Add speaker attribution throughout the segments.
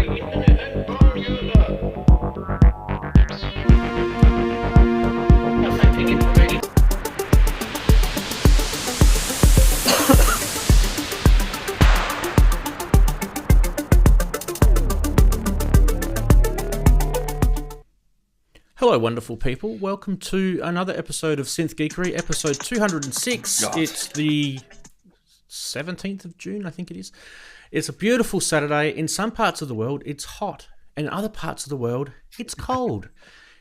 Speaker 1: Hello, wonderful people. Welcome to another episode of Synth Geekery, episode 206. God. It's the 17th of June, I think it is. It's a beautiful Saturday. In some parts of the world, it's hot. And in other parts of the world, it's cold.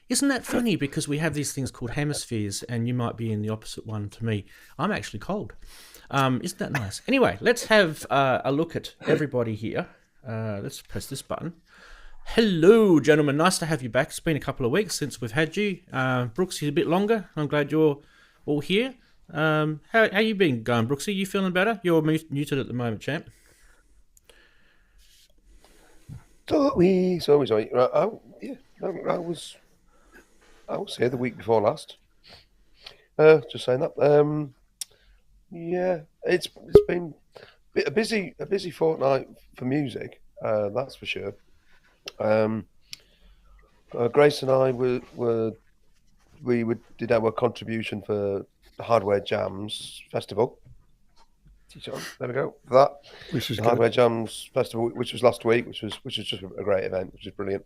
Speaker 1: Isn't that funny? Because we have these things called hemispheres, and you might be in the opposite one to me. I'm actually cold. Isn't that nice? Anyway, let's have a look at everybody here. Let's press this button. Hello, gentlemen. Nice to have you back. It's been a couple of weeks since we've had you. Brooksy, a bit longer. I'm glad you're all here. How you been going, Brooksy? You feeling better? You're muted at the moment, champ.
Speaker 2: Sorry. Right, I was here the week before last. Just saying that. Yeah, it's been a busy fortnight for music. That's for sure. Grace and I did our contribution for the Hardware Jams Festival. There we go. For that, which was the Hardware Jams Festival, which was last week, which was just a great event, which is brilliant.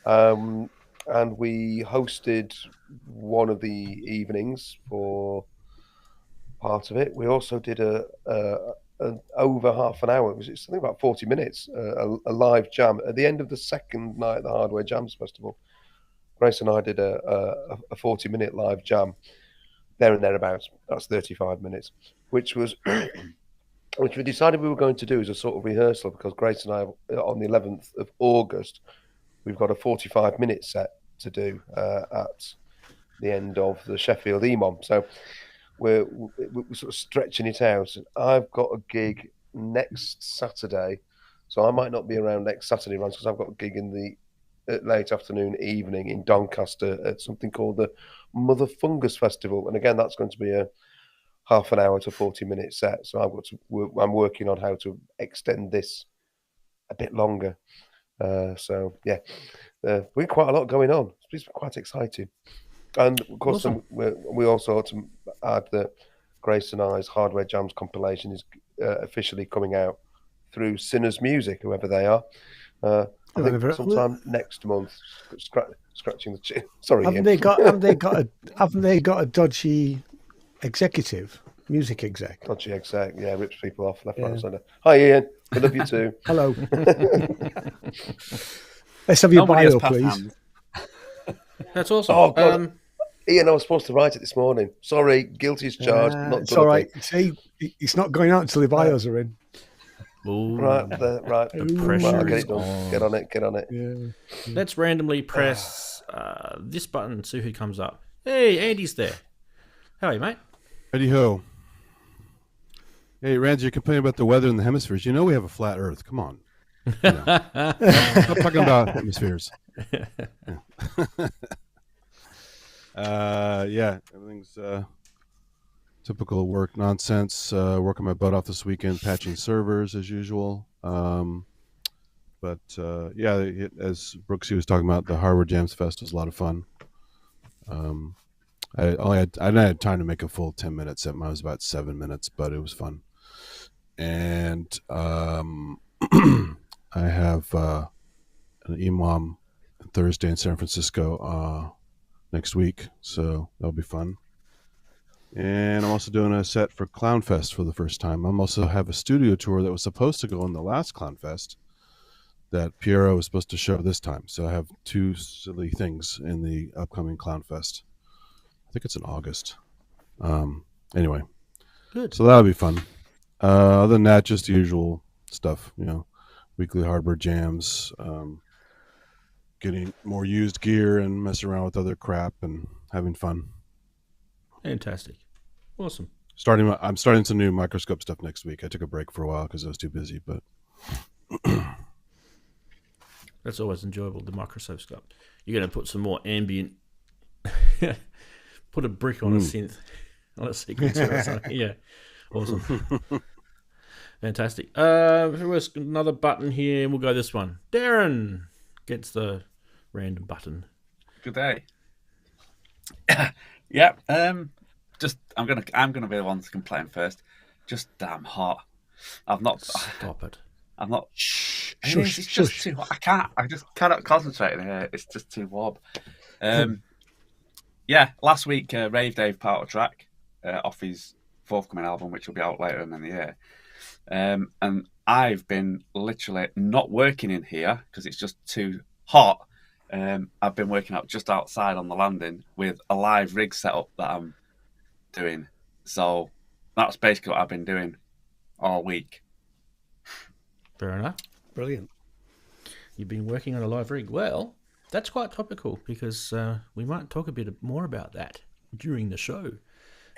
Speaker 2: And we hosted one of the evenings for part of it. We also did over half an hour. It was something about 40 minutes, a live jam at the end of the second night of the Hardware Jams Festival. Grace and I did a 40-minute live jam, there and thereabouts. That's 35 minutes, which we decided we were going to do as a sort of rehearsal, because Grace and I, on the 11th of August, we've got a 45-minute set to do at the end of the Sheffield EMOM. So we're sort of stretching it out. I've got a gig next Saturday, so I might not be around next Saturday, Rant, because I've got a gig in the late afternoon, evening in Doncaster at something called the Mother Fungus Festival, and again that's going to be a half an hour to 40-minute set. So I'm working on how to extend this a bit longer. So yeah, we've quite a lot going on. It's quite exciting. And of course, awesome. We also ought to add that Grace and I's Hardware Jams compilation is officially coming out through Sinners Music, whoever they are. I think sometime next month. Scratching the chin. Sorry,
Speaker 3: haven't they got a dodgy executive, music exec?
Speaker 2: Dodgy exec, yeah, rips people off left, right, and centre. Hi, Ian. We love you too.
Speaker 3: Hello. Let's have your bio, please.
Speaker 1: That's awesome.
Speaker 2: Oh, God. Ian, I was supposed to write it this morning. Sorry, guilty as charged.
Speaker 3: It's all right. See, it's not going out until the bios are in.
Speaker 1: Ooh.
Speaker 2: Right. The pressure. Right, get it done. Yeah. Get on it.
Speaker 1: Yeah. Let's randomly press this button and see who comes up. Hey, Andy's there. How are you, mate?
Speaker 4: Ready ho. Hey, Ranzee, you're complaining about the weather in the hemispheres. You know we have a flat Earth. Come on. Stop talking about hemispheres. Yeah, everything's typical work nonsense. Working my butt off this weekend, patching servers as usual. But yeah, as Brooksy was talking about, the Hardware Jams Fest was a lot of fun. I didn't have time to make a full 10-minute set. Mine was about 7 minutes, but it was fun. And I have an EMOM Thursday in San Francisco next week, so that'll be fun. And I'm also doing a set for Clownfest for the first time. I'm also have a studio tour that was supposed to go on the last Clownfest that Piero was supposed to show this time. So I have two silly things in the upcoming Clownfest. I think it's in August. Anyway, good. So that'll be fun. Other than that, just the usual stuff, weekly hardware jams, getting more used gear and messing around with other crap and having fun.
Speaker 1: Fantastic. Awesome.
Speaker 4: I'm starting some new microscope stuff next week. I took a break for a while because I was too busy, but
Speaker 1: that's always enjoyable, the microscope stuff. You're going to put some more ambient, put a brick on a synth, on a sequencer or something. Yeah. Awesome. Fantastic. Where's another button here? We'll go this one. Darren gets the random button.
Speaker 5: Good day. Yeah. Just I'm gonna be the one to complain first. Just damn hot. I've not.
Speaker 1: Stop it.
Speaker 5: I'm not.
Speaker 3: Shh,
Speaker 5: It's just too hot. I just cannot concentrate in here. It's just too warm. Yeah. Last week, Rave Dave part of track off his forthcoming album, which will be out later in the year. And I've been literally not working in here because it's just too hot. I've been working out just outside on the landing with a live rig setup that I'm doing. So that's basically what I've been doing all week.
Speaker 1: Fair enough.
Speaker 3: Brilliant.
Speaker 1: You've been working on a live rig. Well, that's quite topical because we might talk a bit more about that during the show.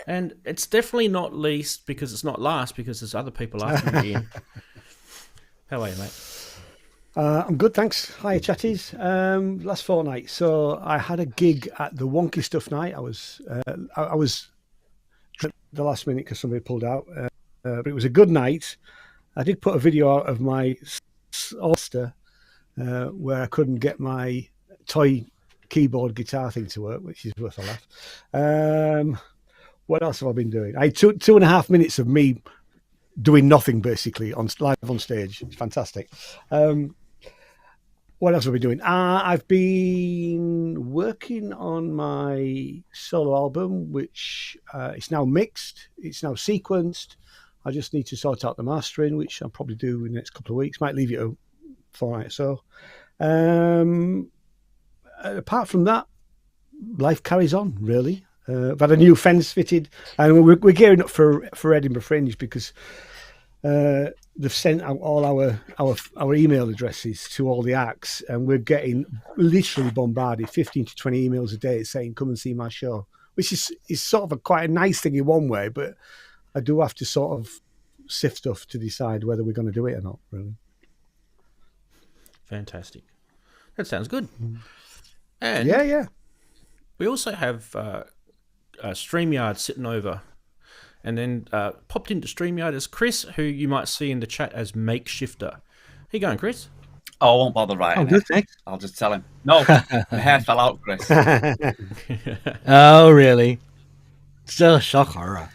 Speaker 1: And it's definitely not least because it's not last because there's other people after me in. How are you, mate?
Speaker 3: I'm good, thanks. Hi, chatties. Last fortnight, so I had a gig at the Wonky Stuff night. I was at the last minute because somebody pulled out, but it was a good night. I did put a video out of my Ulster where I couldn't get my toy keyboard guitar thing to work, which is worth a laugh. What else have I been doing? I had 2.5 minutes of me doing nothing basically live on stage. It's fantastic. What else have I been doing? I've been working on my solo album, which it's now mixed. It's now sequenced. I just need to sort out the mastering, which I'll probably do in the next couple of weeks. Might leave it a fortnight or so. Apart from that, life carries on, really. I've had a new fence fitted, and we're gearing up for Edinburgh Fringe because they've sent out all our email addresses to all the acts, and we're getting literally bombarded, 15 to 20 emails a day saying, come and see my show, which is sort of quite a nice thing in one way, but I do have to sort of sift stuff to decide whether we're going to do it or not, really.
Speaker 1: Fantastic. That sounds good. And
Speaker 3: Yeah.
Speaker 1: we also have StreamYard sitting over. And then popped into StreamYard as Chris, who you might see in the chat as Makeshifter. How you going, Chris?
Speaker 5: Oh, I won't bother writing
Speaker 6: good,
Speaker 5: it.
Speaker 6: thanks.
Speaker 5: I'll just tell him. No, my hair fell out, Chris.
Speaker 6: Oh, really? Still a shocker.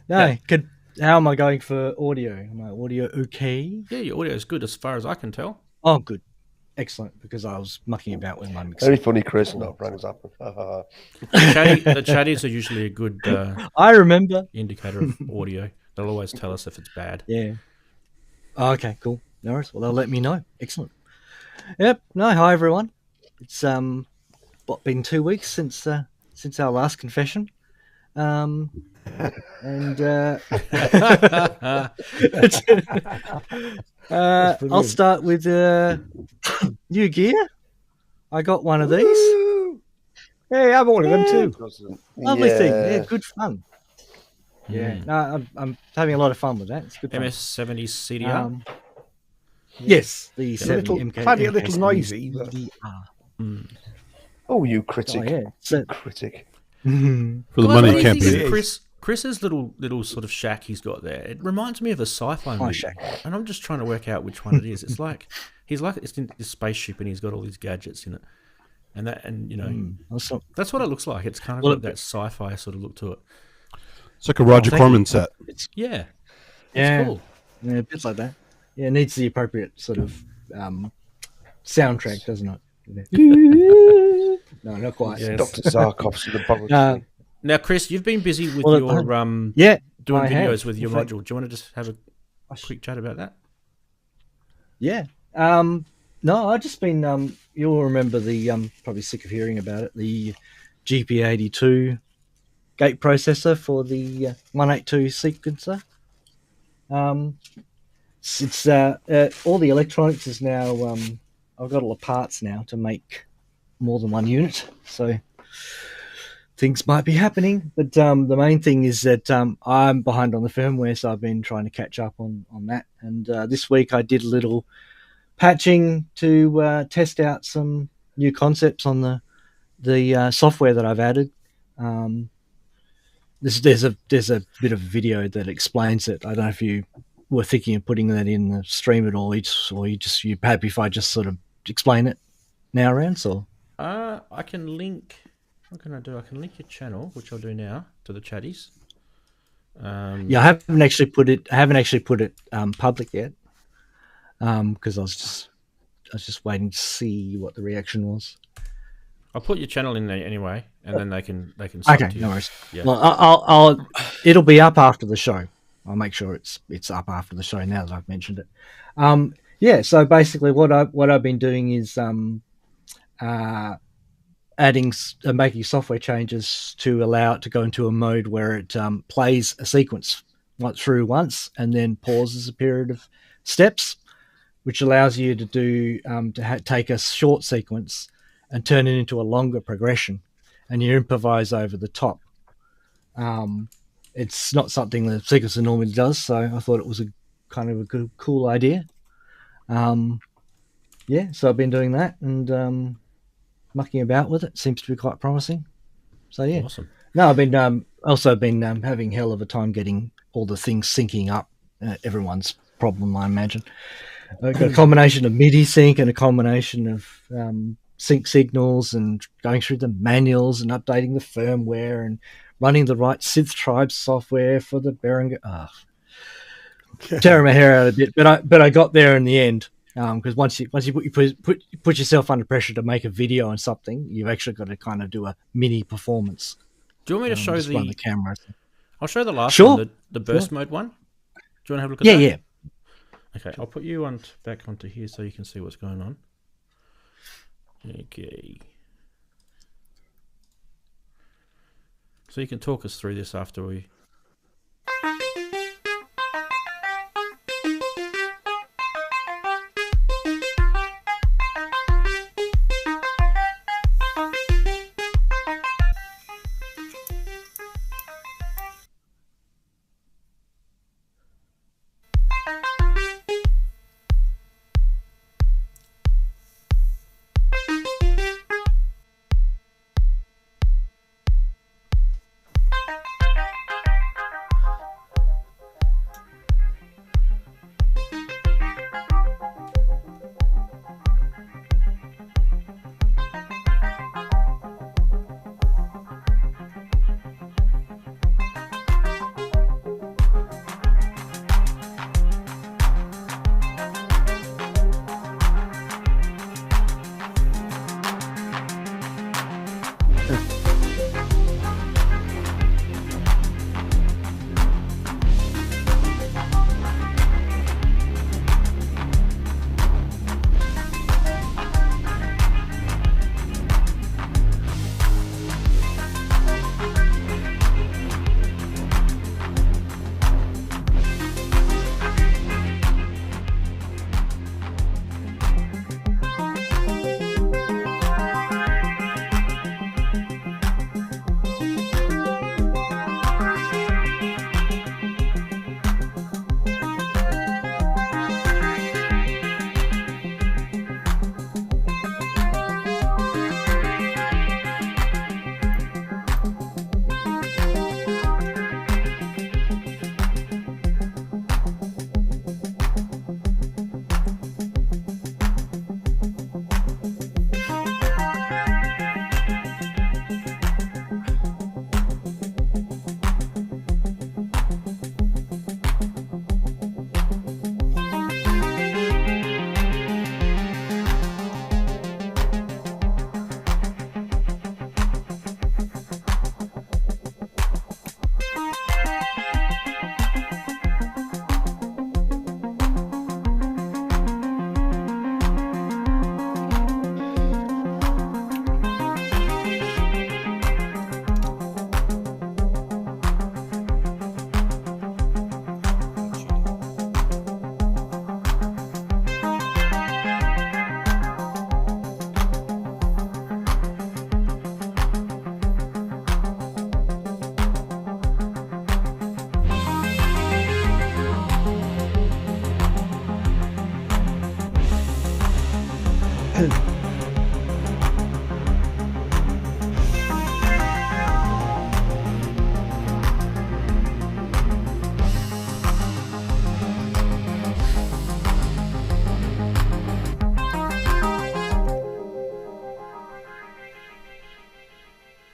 Speaker 6: No, how am I going for audio? Am I audio okay?
Speaker 1: Yeah, your audio is good as far as I can tell.
Speaker 6: Oh, good. Excellent, because I was mucking about with my mixer.
Speaker 2: Very funny, Chris. Not brings up.
Speaker 1: The chatties are usually a good
Speaker 6: I remember.
Speaker 1: indicator of audio. They'll always tell us if it's bad.
Speaker 6: Yeah. Oh, okay, cool. No worries. Well, they'll let me know. Excellent. Yep. No, hi everyone. It's been 2 weeks since our last confession. I'll start with new gear. I got one of these.
Speaker 3: Woo! Hey, I bought one of them too.
Speaker 6: Lovely thing. Yeah, good fun. Yeah, no, I'm having a lot of fun with that. It's good fun.
Speaker 1: MS-70 CDR.
Speaker 6: Yes, the 70 MK.
Speaker 3: Might be a little noisy. But...
Speaker 2: Oh, you critic.
Speaker 6: Oh, yeah. So,
Speaker 2: Critic.
Speaker 4: For the
Speaker 1: Well,
Speaker 4: money, you
Speaker 1: I
Speaker 4: can't
Speaker 1: think
Speaker 4: beat it.
Speaker 1: Chris's little sort of shack he's got there. It reminds me of a sci-fi movie,
Speaker 6: shack.
Speaker 1: and I'm just trying to work out which one it is. It's like it's in this spaceship, and he's got all these gadgets in it, and you know that's what it looks like. It's kind of got that sci-fi sort of look to it.
Speaker 4: It's like a Roger Corman set.
Speaker 1: Yeah,
Speaker 6: yeah,
Speaker 1: it's cool.
Speaker 6: Yeah, a bit like that. Yeah, it needs the appropriate sort of soundtrack, doesn't it? No, not quite.
Speaker 1: Yes.
Speaker 2: Dr. Zarkov's in the bubble.
Speaker 1: Now, Chris, you've been busy with
Speaker 6: Well,
Speaker 1: your
Speaker 6: doing
Speaker 1: videos with your module. Do you want to just have a quick chat about that?
Speaker 6: Yeah. No, I've just been. You'll remember the probably sick of hearing about it. The GP82 gate processor for the 182 sequencer. It's all the electronics is now. I've got all the parts now to make more than one unit, so things might be happening. But the main thing is that I'm behind on the firmware, so I've been trying to catch up on that. And this week I did a little patching to test out some new concepts on the software that I've added. There's a bit of video that explains it. I don't know if you were thinking of putting that in the stream at all, you happy if I just sort of explain it now, Rance, or?
Speaker 1: I can link. What can I do? I can link your channel, which I'll do now, to the chatties.
Speaker 6: Yeah, I haven't actually put it public yet, because I was just waiting to see what the reaction was.
Speaker 1: I'll put your channel in there anyway, and then they can.
Speaker 6: Okay, no worries. Yeah. Well, it'll be up after the show. I'll make sure it's up after the show now that I've mentioned it. Yeah. So basically, what I've been doing is making software changes to allow it to go into a mode where it plays a sequence through once and then pauses a period of steps, which allows you to do take a short sequence and turn it into a longer progression, and you improvise over the top. It's not something the sequencer normally does, so I thought it was a kind of a good, cool idea. Yeah, so I've been doing that and mucking about with it. Seems to be quite promising. So yeah,
Speaker 1: awesome.
Speaker 6: No, I've been also been having hell of a time getting all the things syncing up. Everyone's problem, I imagine. I've got a combination of MIDI sync and a combination of sync signals, and going through the manuals and updating the firmware and running the right synth tribe software for the Behringer. Tearing my hair out a bit, but I got there in the end. Because once you put yourself under pressure to make a video on something, you've actually got to kind of do a mini performance.
Speaker 1: Do you want me to show
Speaker 6: run the camera?
Speaker 1: I'll show the last
Speaker 6: Sure.
Speaker 1: one, the burst mode one. Do you want to have a look at that?
Speaker 6: Yeah.
Speaker 1: Okay, I'll put you back onto here so you can see what's going on. Okay. So you can talk us through this after we...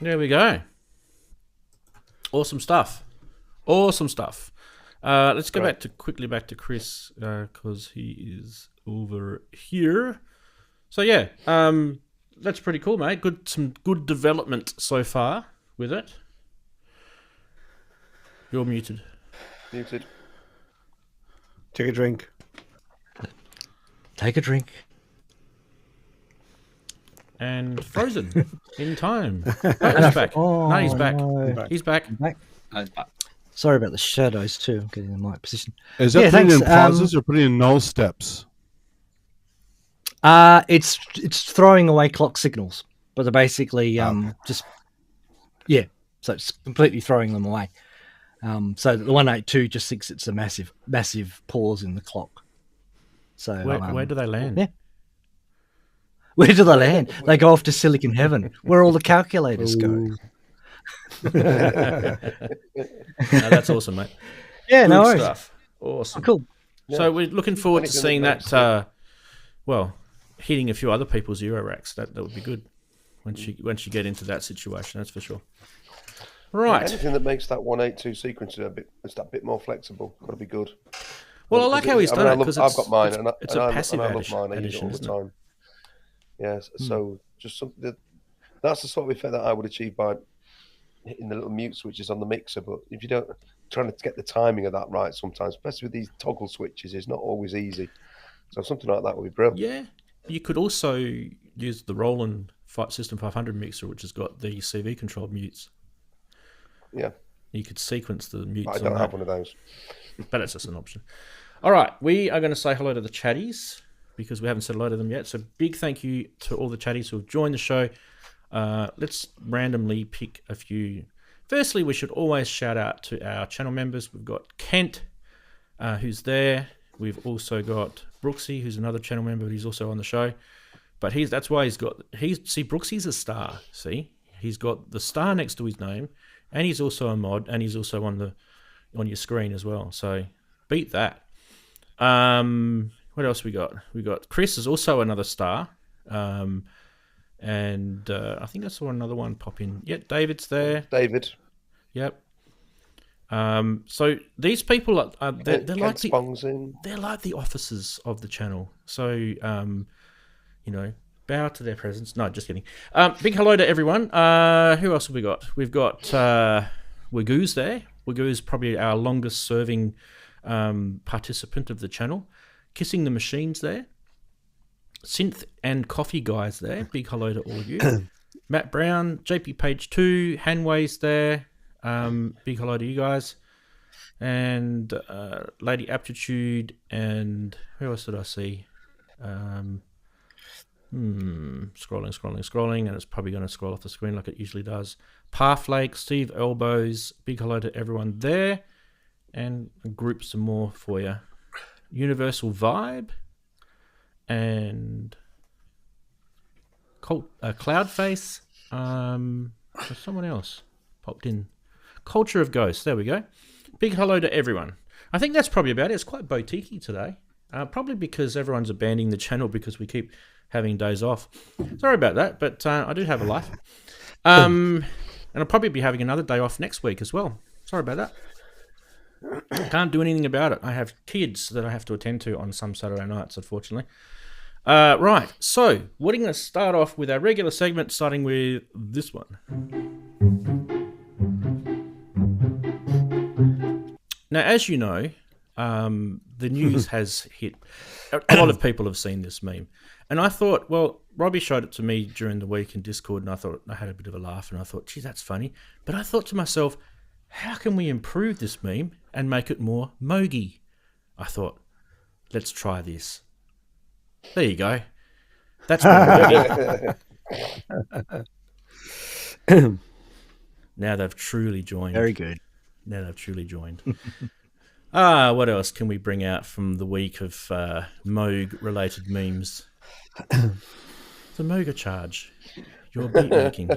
Speaker 1: There we go. Awesome stuff. Awesome stuff. Let's go quickly back to Chris because he is over here. So yeah, that's pretty cool, mate. Some good development so far with it. You're muted.
Speaker 2: Muted.
Speaker 3: Take a drink.
Speaker 6: Take a drink.
Speaker 1: And frozen in time. Oh, he's back.
Speaker 6: Oh,
Speaker 1: no, he's back.
Speaker 6: no.
Speaker 1: He's back.
Speaker 6: Sorry about the shadows too. I'm getting in the mic position.
Speaker 4: Is that putting in pauses or putting in null steps?
Speaker 6: It's throwing away clock signals, but they're basically so it's completely throwing them away. So the 182 just thinks it's a massive pause in the clock. So
Speaker 1: where do they land?
Speaker 6: Yeah. Where do they land? They go off to Silicon Heaven, where all the calculators go.
Speaker 1: No, that's awesome, mate.
Speaker 6: Yeah,
Speaker 1: Good
Speaker 6: no worries.
Speaker 1: stuff. Awesome.
Speaker 6: Cool.
Speaker 1: So we're looking forward to seeing that. Hitting a few other people's euroracks. That would be good once you get into that situation. That's for sure. Right.
Speaker 2: Anything that makes that 182 sequence a bit more flexible got to be good.
Speaker 1: Well, I like how he's done it because
Speaker 2: I've got mine,
Speaker 1: it's a passive
Speaker 2: I love mine. I use it all the time. Yes, so just something that's the sort of effect that I would achieve by hitting the little mute switches on the mixer. But if you don't, trying to get the timing of that right sometimes, especially with these toggle switches, is not always easy. So something like that would be brilliant.
Speaker 1: Yeah, you could also use the Roland System 500 mixer, which has got the CV controlled mutes.
Speaker 2: Yeah,
Speaker 1: you could sequence the mutes.
Speaker 2: I don't have one of those,
Speaker 1: but it's just an option. All right, we are going to say hello to the chatties, because we haven't said hello to them yet. So big thank you to all the chatties who have joined the show. Let's randomly pick a few. Firstly, we should always shout out to our channel members. We've got Kent, who's there. We've also got Brooksy, who's another channel member, but he's also on the show. But that's why Brooksy's a star. See, he's got the star next to his name, and he's also a mod, and he's also on your screen as well. So beat that. What else we got? We got Chris is also another star. And I think I saw another one pop in. Yeah, David's there.
Speaker 2: David.
Speaker 1: Yep. So these people are they're like the officers of the channel. So bow to their presence. No, just kidding. Big hello to everyone. Who else have we got? We've got Wagoo's there. Wagoo's probably our longest serving participant of the channel. Kissing the Machines there. Synth and Coffee Guys there. Big hello to all of you. Matt Brown, JP Page 2, Hanway's there. Big hello to you guys. And Lady Aptitude, and who else did I see? Scrolling, and it's probably going to scroll off the screen like it usually does. Parflake, Steve Elbows, big hello to everyone there. And group some more for you. Universal Vibe and Cloudface. Someone else popped in. Culture of Ghosts. There we go. Big hello to everyone. I think that's probably about it. It's quite boutique-y today. Probably because everyone's abandoning the channel because we keep having days off. Sorry about that, but I do have a life. And I'll probably be having another day off next week as well. Sorry about that. Can't do anything about it. I have kids that I have to attend to on some Saturday nights, unfortunately. Right, so we're going to start off with our regular segment, starting with this one. Now, as you know, the news has hit. A lot of people have seen this meme. And I thought, well, Robbie showed it to me during the week in Discord, and I thought I had a bit of a laugh, and I thought, gee, that's funny. But I thought to myself, how can we improve this meme and make it more Moogy? I thought, let's try this. There you go. That's more Moogy. Now they've truly joined.
Speaker 6: Very good.
Speaker 1: Now they've truly joined. What else can we bring out from the week of Moog-related memes? The Mooger charge. Your beat making.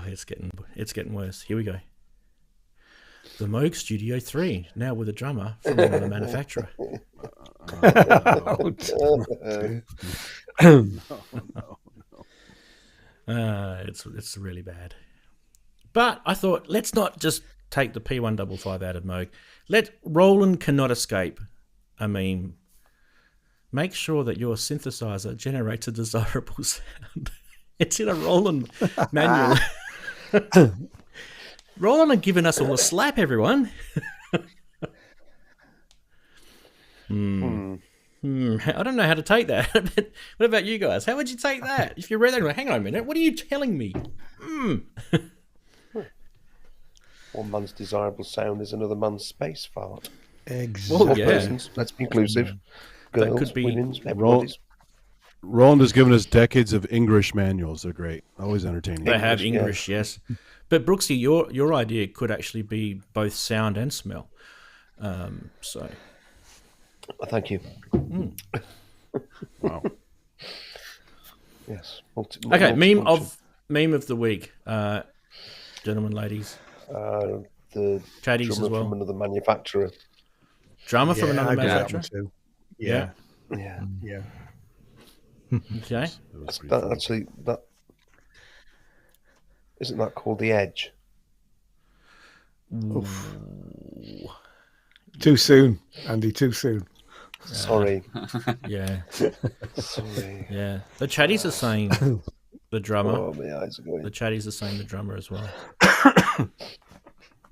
Speaker 1: It's getting worse. Here we go. The Moog Studio 3, now with a drummer from another manufacturer. It's really bad. But I thought, let's not just take the P155 out of Moog. Roland cannot escape a meme. Make sure that your synthesizer generates a desirable sound. It's in a Roland manual. Roland had given us all a slap, everyone. I don't know how to take that. What about you guys? How would you take that? If you read that, like, hang on a minute, what are you telling me?
Speaker 2: One man's desirable sound is another man's space fart.
Speaker 3: Exactly.
Speaker 1: Well, yeah.
Speaker 2: Persons, let's be inclusive. Girls,
Speaker 1: could be-
Speaker 2: women's, everybody's.
Speaker 4: Roland has given us decades of English manuals. They're great. Always entertaining.
Speaker 1: They have
Speaker 2: English,
Speaker 1: English, yes. But Brooksy, your idea could actually be both sound and smell. So
Speaker 2: Thank you.
Speaker 4: Wow.
Speaker 2: Yes.
Speaker 1: okay, meme of the week, gentlemen, ladies,
Speaker 2: the
Speaker 1: chatties
Speaker 2: drummer
Speaker 1: as well.
Speaker 2: from another manufacturer.
Speaker 1: Drummer from another
Speaker 3: I got that
Speaker 1: manufacturer.
Speaker 3: one too.
Speaker 1: Yeah.
Speaker 2: Yeah.
Speaker 1: Okay.
Speaker 4: That was pretty
Speaker 2: That
Speaker 4: funny.
Speaker 2: actually, that isn't that called the Edge?
Speaker 3: Too soon, Andy. Too soon.
Speaker 2: Sorry.
Speaker 1: Yeah.
Speaker 2: Sorry.
Speaker 1: Yeah. The chatties are saying the drummer.
Speaker 2: Oh, my eyes are going.
Speaker 1: The chatties are saying the drummer as well.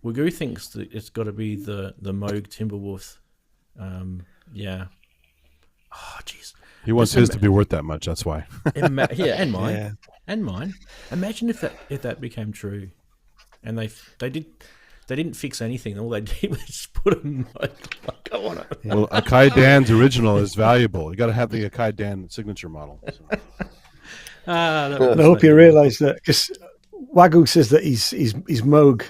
Speaker 1: Wagoo thinks that it's got to be the Moog Timberwolf. Yeah. Oh, jeez.
Speaker 4: He wants his to be worth that much. That's why.
Speaker 1: Yeah, and mine.
Speaker 3: Yeah.
Speaker 1: And mine. Imagine if that became true, and they didn't fix anything. All they did was just put a Moog on it.
Speaker 4: Well, Akai Dan's original is valuable. You got to have the Akai Dan signature model. So.
Speaker 1: That
Speaker 3: I
Speaker 1: was
Speaker 3: hope you
Speaker 1: funny.
Speaker 3: realise that because Wagyu says that his Moog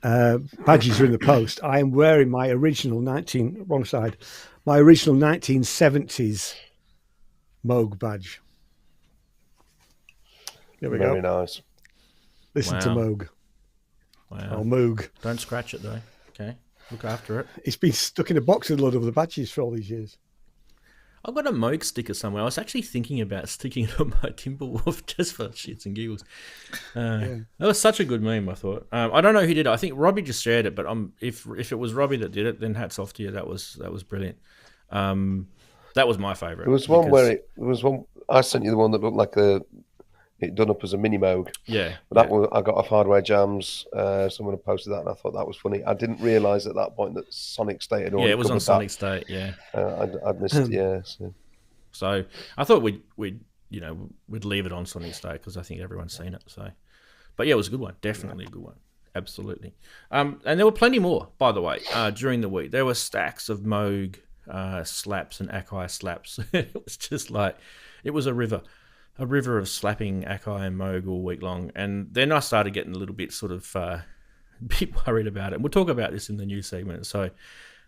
Speaker 3: badges are in the post. I am wearing my original 1970s Moog badge. There we
Speaker 2: Very
Speaker 3: go.
Speaker 2: nice.
Speaker 3: Listen to
Speaker 1: Wow.
Speaker 3: Moog
Speaker 1: Wow.
Speaker 3: or Moog.
Speaker 1: Don't scratch it though. Okay, look after it.
Speaker 3: It's been stuck in a box with a load of the badges for all these years.
Speaker 1: I've got a Moog sticker somewhere. I was actually thinking about sticking it on my Timberwolf just for shits and giggles. That was such a good meme, I thought. I don't know who did it. I think Robbie just shared it, but if it was Robbie that did it, then hats off to you. That was brilliant. That was my favourite.
Speaker 2: There was one where I sent you the one that looked like it done up as a mini Moog.
Speaker 1: Yeah.
Speaker 2: But that one I got off Hardware Jams. Someone had posted that, and I thought that was funny. I didn't realise at that point that Sonic State had already
Speaker 1: Yeah, it was on
Speaker 2: covered
Speaker 1: Sonic
Speaker 2: that.
Speaker 1: State, yeah.
Speaker 2: I'd missed, yeah.
Speaker 1: So I thought we'd leave it on Sonic State because I think everyone's seen it. So, but yeah, it was a good one. Definitely a good one. Absolutely. And there were plenty more, by the way, during the week. There were stacks of Moog slaps and Akai slaps. It was just like, it was a river of slapping Akai and Moog all week long. And then I started getting a little bit sort of bit worried about it. We'll talk about this in the news segment. So,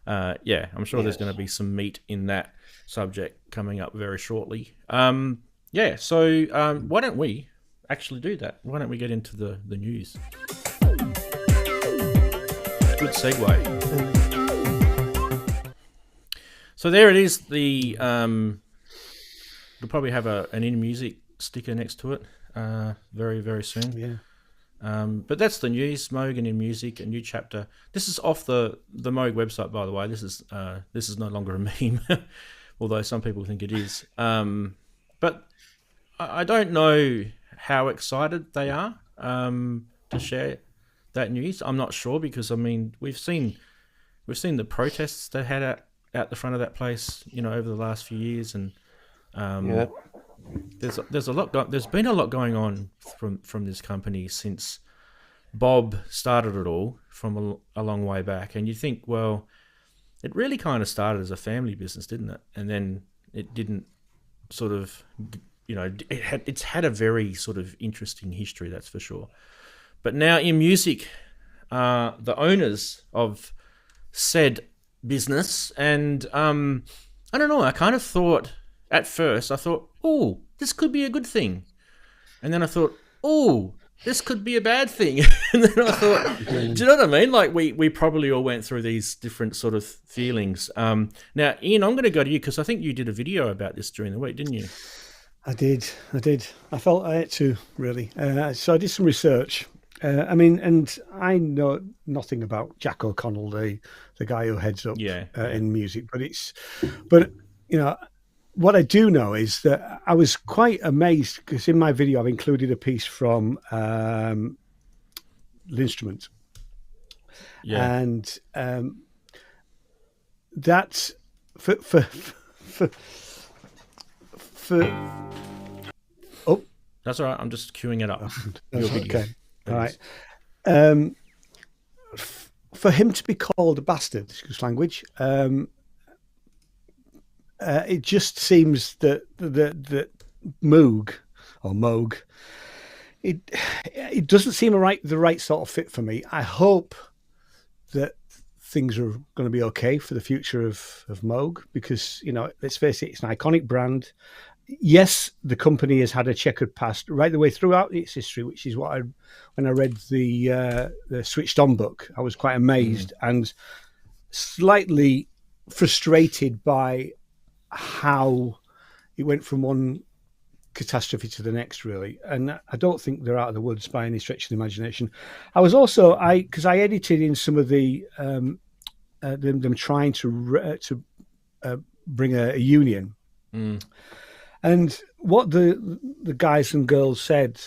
Speaker 1: yeah, I'm sure there's going to be some meat in that subject coming up very shortly. Yeah, so why don't we actually do that? Why don't we get into the news? Good segue. So there it is. We'll probably have an InMusic sticker next to it very, very soon.
Speaker 3: Yeah.
Speaker 1: But that's the news. Moog and InMusic, a new chapter. This is off the Moog website, by the way. This is no longer a meme, although some people think it is. But I don't know how excited they are to share that news. I'm not sure because I mean we've seen the protests they had out the front of that place, over the last few years, and there's a lot. There's been a lot going on from this company since Bob started it all from a long way back, and you think, well, it really kind of started as a family business, didn't it? And then it didn't sort of, it's had a very sort of interesting history, that's for sure. But now InMusic, the owners of said business, and I don't know, I kind of thought, at first, oh, this could be a good thing. And then I thought, oh, this could be a bad thing. And then I thought, do you know what I mean? Like we probably all went through these different sort of feelings. Now, Ian, I'm going to go to you because I think you did a video about this during the week, didn't you?
Speaker 3: I did. I felt I had to, really. So I did some research. I mean, and I know nothing about Jack O'Connell, the guy who heads up InMusic, but you know, what I do know is that I was quite amazed because in my video I've included a piece from L'Instrument, and that's for oh,
Speaker 1: that's all right. I'm just queuing it up.
Speaker 3: Okay, all right. For him to be called a bastard, excuse language, it just seems that Moog or Moog, it doesn't seem the right sort of fit for me. I hope that things are going to be okay for the future of Moog because, you know, let's face it, it's an iconic brand. Yes, the company has had a checkered past right the way throughout its history, which is what when I read the Switched On book, I was quite amazed and slightly frustrated by how it went from one catastrophe to the next, really. And I don't think they're out of the woods by any stretch of the imagination. I was also because I edited in some of the them trying to bring a union. And what the guys and girls said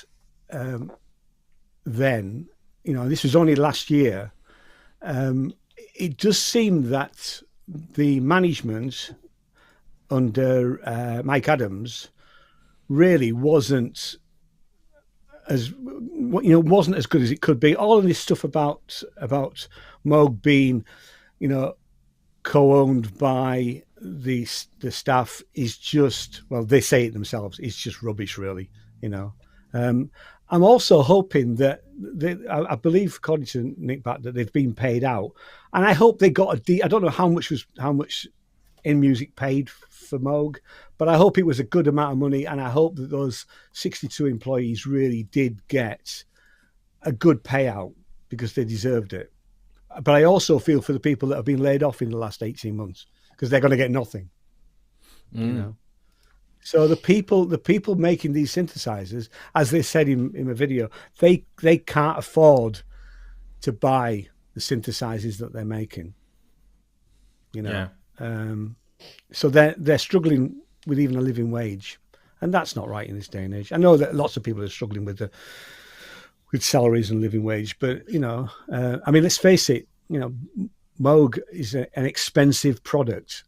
Speaker 3: then, you know, this was only last year, it does seem that the management under Mike Adams really wasn't as good as it could be. All of this stuff about Moog being, you know, co-owned by the staff is just, well, they say it themselves, it's just rubbish, really, you know. I'm also hoping that I believe, according to Nick Batt, that they've been paid out, and I hope they got I don't know how much InMusic paid for Moog, but I hope it was a good amount of money, and I hope that those 62 employees really did get a good payout because they deserved it. But I also feel for the people that have been laid off in the last 18 months because they're going to get nothing. You know. So the people making these synthesizers, as they said in the video, they can't afford to buy the synthesizers that they're making. You know. Yeah. So they're struggling with even a living wage, and that's not right in this day and age. I know that lots of people are struggling with salaries and living wage, but you know, I mean, let's face it. You know, Moog is an expensive product.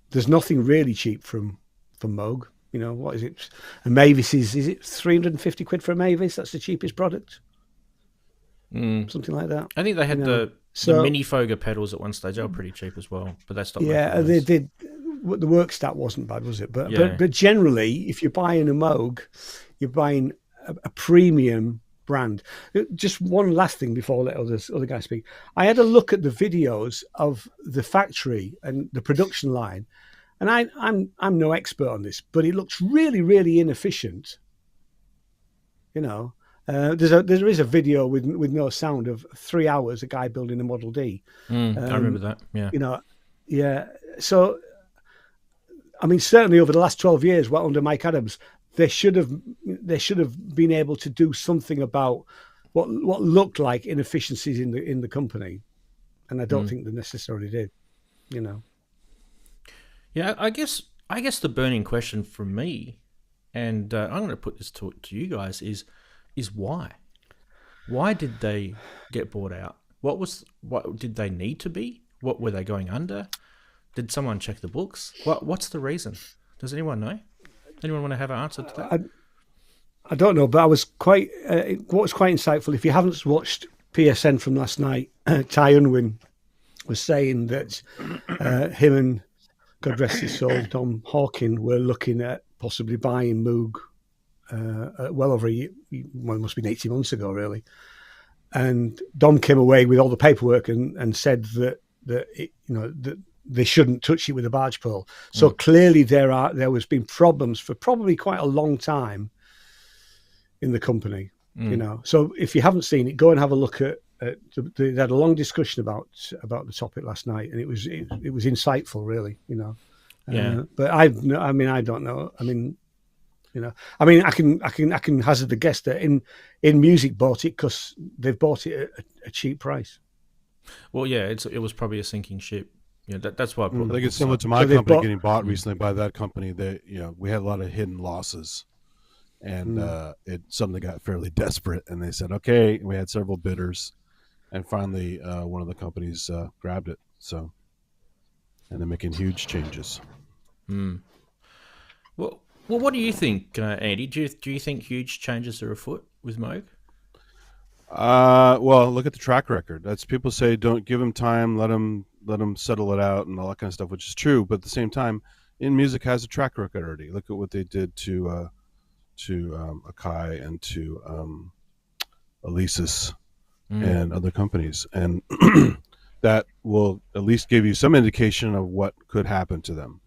Speaker 3: There's nothing really cheap from Moog. You know, what is it? A Mavis is it 350 quid for a Mavis? That's the cheapest product. Something like that.
Speaker 1: I think they had the mini Foger pedals at one stage. They were pretty cheap as well, but they stopped.
Speaker 3: Yeah, they did. The work stat wasn't bad, was it? But generally, if you're buying a Moog, you're buying a premium brand. Just one last thing before I let other guys speak. I had a look at the videos of the factory and the production line, and I'm no expert on this, but it looks really, really inefficient. You know, there is a video with no sound of 3 hours, a guy building a Model D.
Speaker 1: I remember that. Yeah.
Speaker 3: You know, yeah. So, I mean, certainly over the last 12 years, under Mike Adams, they should have been able to do something about what looked like inefficiencies in the company, and I don't think they necessarily did. You know.
Speaker 1: Yeah, I guess the burning question for me, and I'm going to put this to you guys, is why? Why did they get bought out? What did they need to be? What were they going under? Did someone check the books? What's the reason? Does anyone know? Anyone want to have an answer to that?
Speaker 3: I don't know, but I was quite. What was quite insightful. If you haven't watched PSN from last night, Ty Unwin was saying that him and, God rest his soul, Dom Hawkin were looking at possibly buying Moog well over a year. Well, it must have been 18 months ago, really. And Dom came away with all the paperwork and said that they shouldn't touch it with a barge pole. So clearly there was been problems for probably quite a long time in the company. You know. So if you haven't seen it, go and have a look at. They had a long discussion about the topic last night, and it was insightful, really. You know.
Speaker 1: Yeah.
Speaker 3: But I don't know. I mean, You know, I mean, I can hazard the guess that InMusic bought it because they've bought it at a cheap price.
Speaker 1: Well, yeah, it was probably a sinking ship. Yeah, that's why I brought
Speaker 4: I
Speaker 1: the
Speaker 4: think it's
Speaker 1: books
Speaker 4: similar
Speaker 1: up.
Speaker 4: to my
Speaker 3: So they've
Speaker 4: company
Speaker 3: bought-
Speaker 4: getting bought recently by that company. That we had a lot of hidden losses, and it's something that got fairly desperate, and they said, "Okay." We had several bidders, and finally, one of the companies grabbed it. So, and they're making huge changes.
Speaker 1: Well, what do you think, Andy? Do you think huge changes are afoot with Moog?
Speaker 4: Well, look at the track record. That's people say don't give them time, let them settle it out, and all that kind of stuff, which is true. But at the same time, InMusic has a track record already. Look at what they did to Akai and to Alesis and other companies, and that will at least give you some indication of what could happen to them.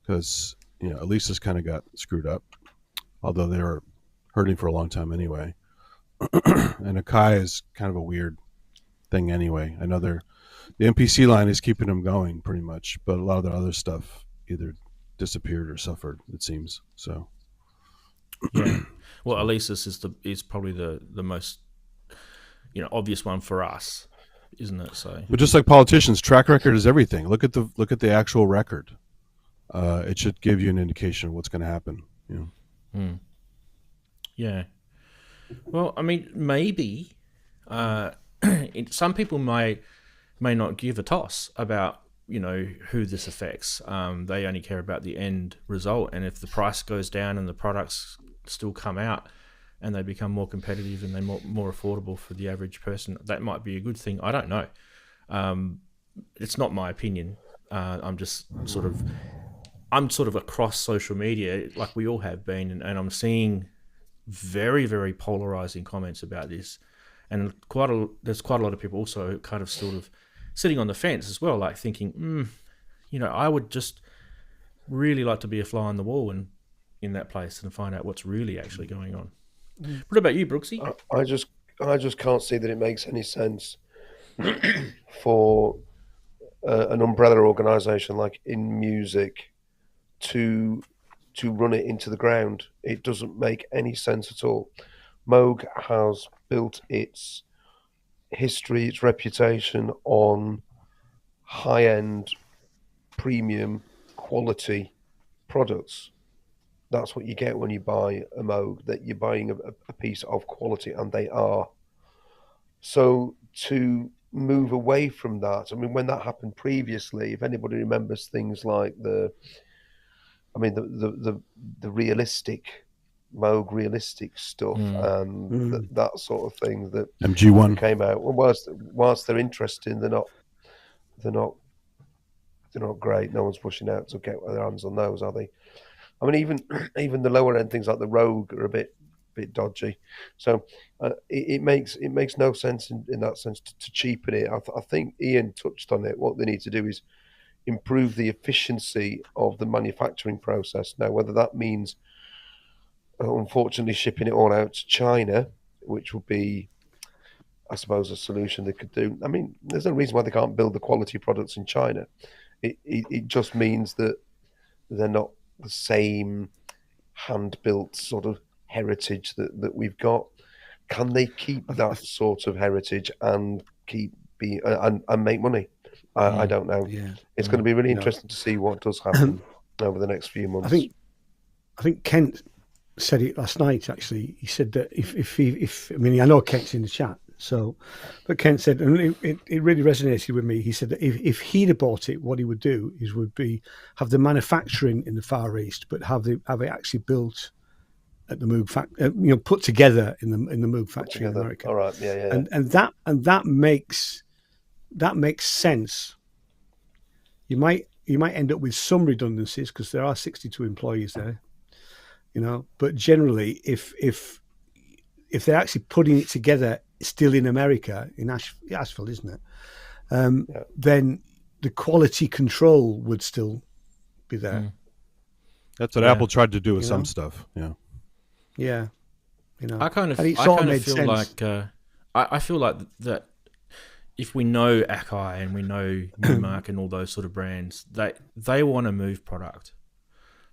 Speaker 4: Because Alesis kind of got screwed up, although they were hurting for a long time anyway. And Akai is kind of a weird thing anyway. I know the MPC line is keeping them going pretty much, but a lot of their other stuff either disappeared or suffered, it seems. So,
Speaker 1: Yeah. Well, Alesis is probably the most obvious one for us, isn't it? So,
Speaker 4: but just like politicians, track record is everything. Look at the actual record. It should give you an indication of what's going to happen.
Speaker 1: Yeah. Well, I mean, maybe some people may not give a toss about who this affects. They only care about the end result, and if the price goes down and the products still come out and they become more competitive and they're more affordable for the average person, that might be a good thing. I don't know. It's not my opinion. I'm just sort of across social media, like we all have been, and I'm seeing very, very polarizing comments about this, and there's quite a lot of people also kind of sort of sitting on the fence as well, like thinking, I would just really like to be a fly on the wall and in that place and find out what's really actually going on. What about you, Brooksy?
Speaker 2: I just can't see that it makes any sense for an umbrella organisation like InMusic to run it into the ground. It doesn't make any sense at all. Moog has built its history, its reputation on high-end, premium, quality products. That's what you get when you buy a Moog, that you're buying a piece of quality, and they are. So to move away from that, I mean, when that happened previously, if anybody remembers things like the realistic Moog realistic stuff and that sort of thing that
Speaker 4: MG1
Speaker 2: came out. Well, whilst they're interesting, they're not great. No one's pushing out to get their hands on those, are they? I mean, even the lower end things like the Rogue are a bit dodgy. So it makes no sense in that sense to cheapen it. I think Ian touched on it. What they need to do is improve the efficiency of the manufacturing process. Now, whether that means, unfortunately, shipping it all out to China, which would be, I suppose, a solution they could do. I mean, there's no reason why they can't build the quality products in China. It just means that they're not the same hand-built sort of heritage that we've got. Can they keep that sort of heritage and and make money? I don't know.
Speaker 3: Yeah.
Speaker 2: It's going to be really interesting to see what does happen over the next few months.
Speaker 3: I think Kent said it last night. Actually, he said that if I mean, I know Kent's in the chat, but Kent said, and it really resonated with me. He said that if he'd have bought it, what he would do is have the manufacturing in the Far East, but have it actually built at the Moog factory, put together in the Moog factory in America.
Speaker 2: All right, yeah.
Speaker 3: And that makes sense. You might end up with some redundancies because there are 62 employees there, but generally if they're actually putting it together still in America, in Asheville, isn't it? Then the quality control would still be there.
Speaker 4: That's what Apple tried to do with some stuff.
Speaker 3: Yeah.
Speaker 1: I kind of
Speaker 3: made
Speaker 1: feel
Speaker 3: sense.
Speaker 1: like I feel like that if we know Akai and we know Newmark and all those sort of brands, they want to move product.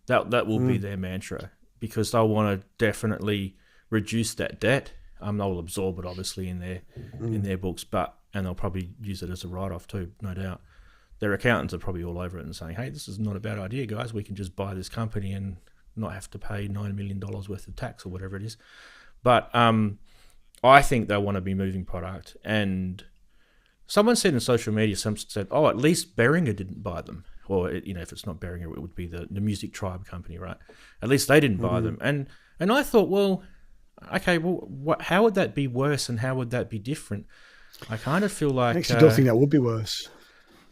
Speaker 1: That will be their mantra. because they'll want to definitely reduce that debt. They'll absorb it obviously in their books, and they'll probably use it as a write-off too, no doubt. Their accountants are probably all over it and saying, "Hey, this is not a bad idea, guys. We can just buy this company and not have to pay $9 million worth of tax or whatever it is." But I think they want to be moving product. And someone said in social media, some said, "Oh, at least Behringer didn't buy them." Or, if it's not Behringer, it would be the Music Tribe company, right? At least they didn't buy them. And I thought, well, okay, well, how would that be worse and how would that be different? I kind of feel like...
Speaker 3: I actually don't think that would be worse.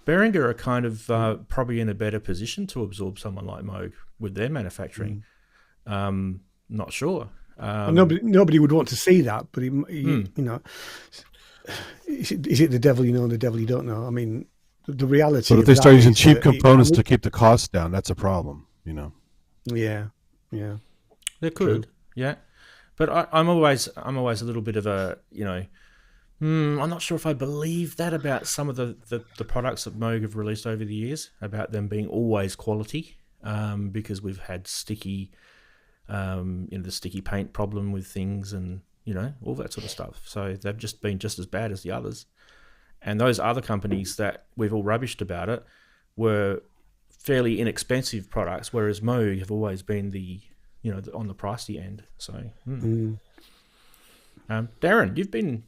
Speaker 1: Behringer are kind of probably in a better position to absorb someone like Moog with their manufacturing. Not sure.
Speaker 3: Nobody would want to see that, but you know, is it the devil you know and the devil you don't know? I mean, the reality.
Speaker 4: But if they start using cheap components to keep the costs down, that's a problem.
Speaker 3: Yeah.
Speaker 1: They could, yeah. But I'm always a little bit of a, I'm not sure if I believe that about some of the products that Moog have released over the years, about them being always quality, because we've had sticky, the sticky paint problem with things and, all that sort of stuff. So they've just been just as bad as the others. And those other companies that we've all rubbished about it were fairly inexpensive products, whereas Moog have always been the, on the pricey end. So, Darren, you've been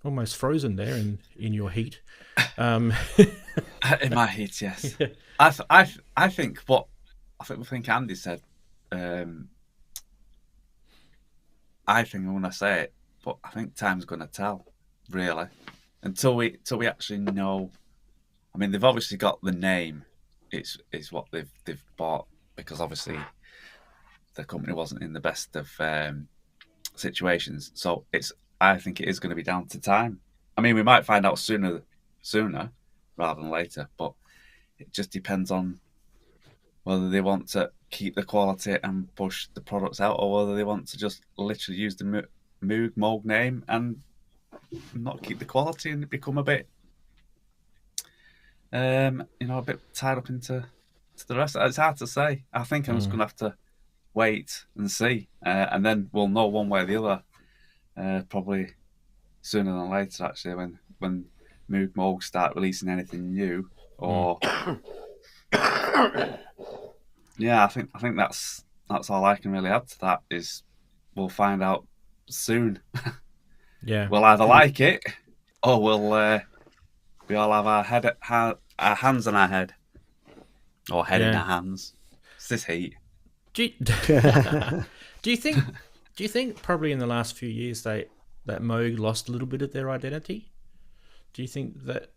Speaker 1: almost frozen there in your heat.
Speaker 5: In my heat, yes.
Speaker 1: Yeah.
Speaker 5: I think Andy said. I think I'm gonna say it, but I think time's gonna tell, really, until we actually know. I mean, they've obviously got the name. It's what they've bought, because obviously the company wasn't in the best of situations. So I think it is going to be down to time. I mean, we might find out sooner rather than later, but it just depends on whether they want to keep the quality and push the products out, or whether they want to just literally use the Moog name and not keep the quality and become a bit, a bit tied up into the rest. It's hard to say. I think I'm just going to have to wait and see, and then we'll know one way or the other, probably sooner than later, actually, when Moog start releasing anything new, or yeah, I think that's all I can really add to that. Is we'll find out soon.
Speaker 1: Yeah,
Speaker 5: we'll either like it, or we all have our hands on our head, or head in our hands. It's this heat.
Speaker 1: Do you think probably in the last few years that Moog lost a little bit of their identity? Do you think that,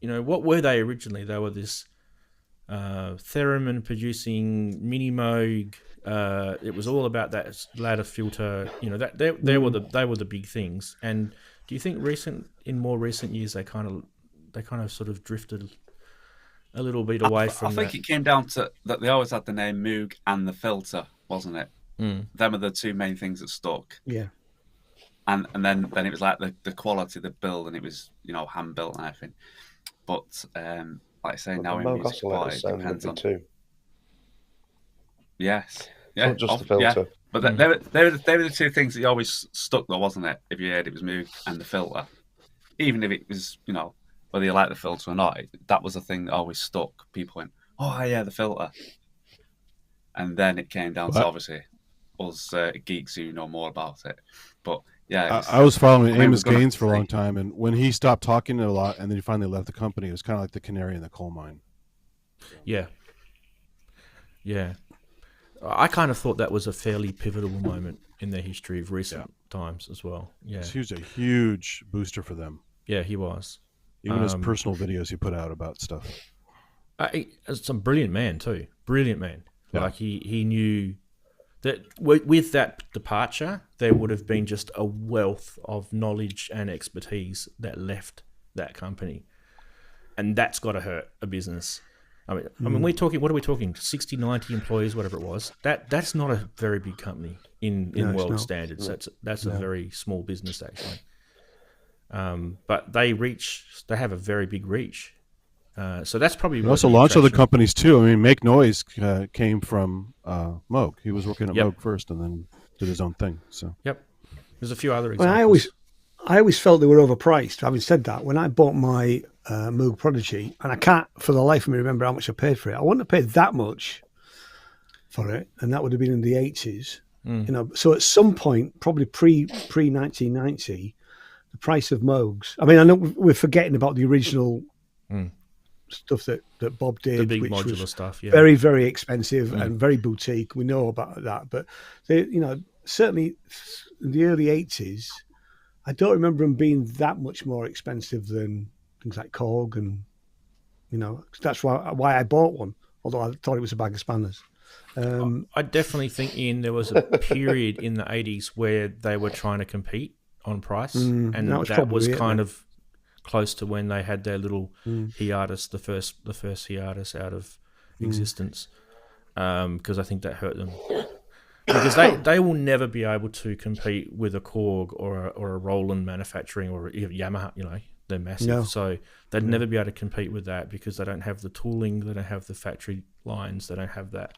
Speaker 1: what were they originally? They were this theremin producing mini Moog. It was all about that ladder filter. They were the big things. And do you think in more recent years they kind of sort of drifted a little bit away from that?
Speaker 5: I think it came down to that they always had the name Moog and the filter, wasn't it? Them are the two main things that stuck.
Speaker 3: Yeah.
Speaker 5: And then it was like the quality, the build, and it was, hand built and everything. But like I say, now in music, it depends on
Speaker 2: too.
Speaker 5: Yes.
Speaker 2: Yeah. Not just the filter.
Speaker 5: Yeah. But they were the two things that always stuck, though, wasn't it? If you heard it was Moog and the filter, even if it was, whether you like the filter or not, that was the thing that always stuck. People went, "Oh yeah, the filter," and then it came down to obviously us geeks who know more about it. But yeah,
Speaker 4: I was following Amos Gaines for a long time, and when he stopped talking a lot, and then he finally left the company, it was kind of like the canary in the coal mine.
Speaker 1: Yeah. I kind of thought that was a fairly pivotal moment in their history of recent times as well. Yeah,
Speaker 4: he was a huge booster for them.
Speaker 1: Yeah, he was.
Speaker 4: Even his personal videos he put out about stuff.
Speaker 1: Some brilliant man too. Brilliant man.
Speaker 4: Yeah.
Speaker 1: Like he knew that with that departure, there would have been just a wealth of knowledge and expertise that left that company, and that's got to hurt a business. I mean, we're talking. What are we talking? 60, 90 employees, whatever it was. That's not a very big company in world standards. That's a very small business actually. But they have a very big reach. So that's probably
Speaker 4: And also launch other companies too. I mean, Make Noise came from Moog. He was working at Moog first, and then did his own thing. So
Speaker 1: yep, there's a few other
Speaker 3: Well,
Speaker 1: examples.
Speaker 3: I always felt they were overpriced. Having said that, when I bought my Moog Prodigy, and I can't for the life of me remember how much I paid for it. I wouldn't have paid that much for it, and that would have been in the 80s. You know, so at some point, probably pre 1990, the price of Moogs. I mean, I know we're forgetting about the original stuff that Bob did,
Speaker 1: The big
Speaker 3: which
Speaker 1: modular
Speaker 3: was
Speaker 1: stuff, yeah.
Speaker 3: very, very expensive and very boutique. We know about that, but they, you know, certainly in the early 80s, I don't remember them being that much more expensive than things like Korg, and you know, that's why I bought one. Although I thought it was a bag of spanners.
Speaker 1: I definitely think, Ian, there was a period in the 80s where they were trying to compete on price, and that was kind of close to when they had their little hiatus, the first hiatus out of existence, because I think that hurt them. Because they will never be able to compete with a Korg or a Roland manufacturing or even Yamaha. You know, they're massive, so they'd never be able to compete with that because they don't have the tooling, they don't have the factory lines, they don't have that.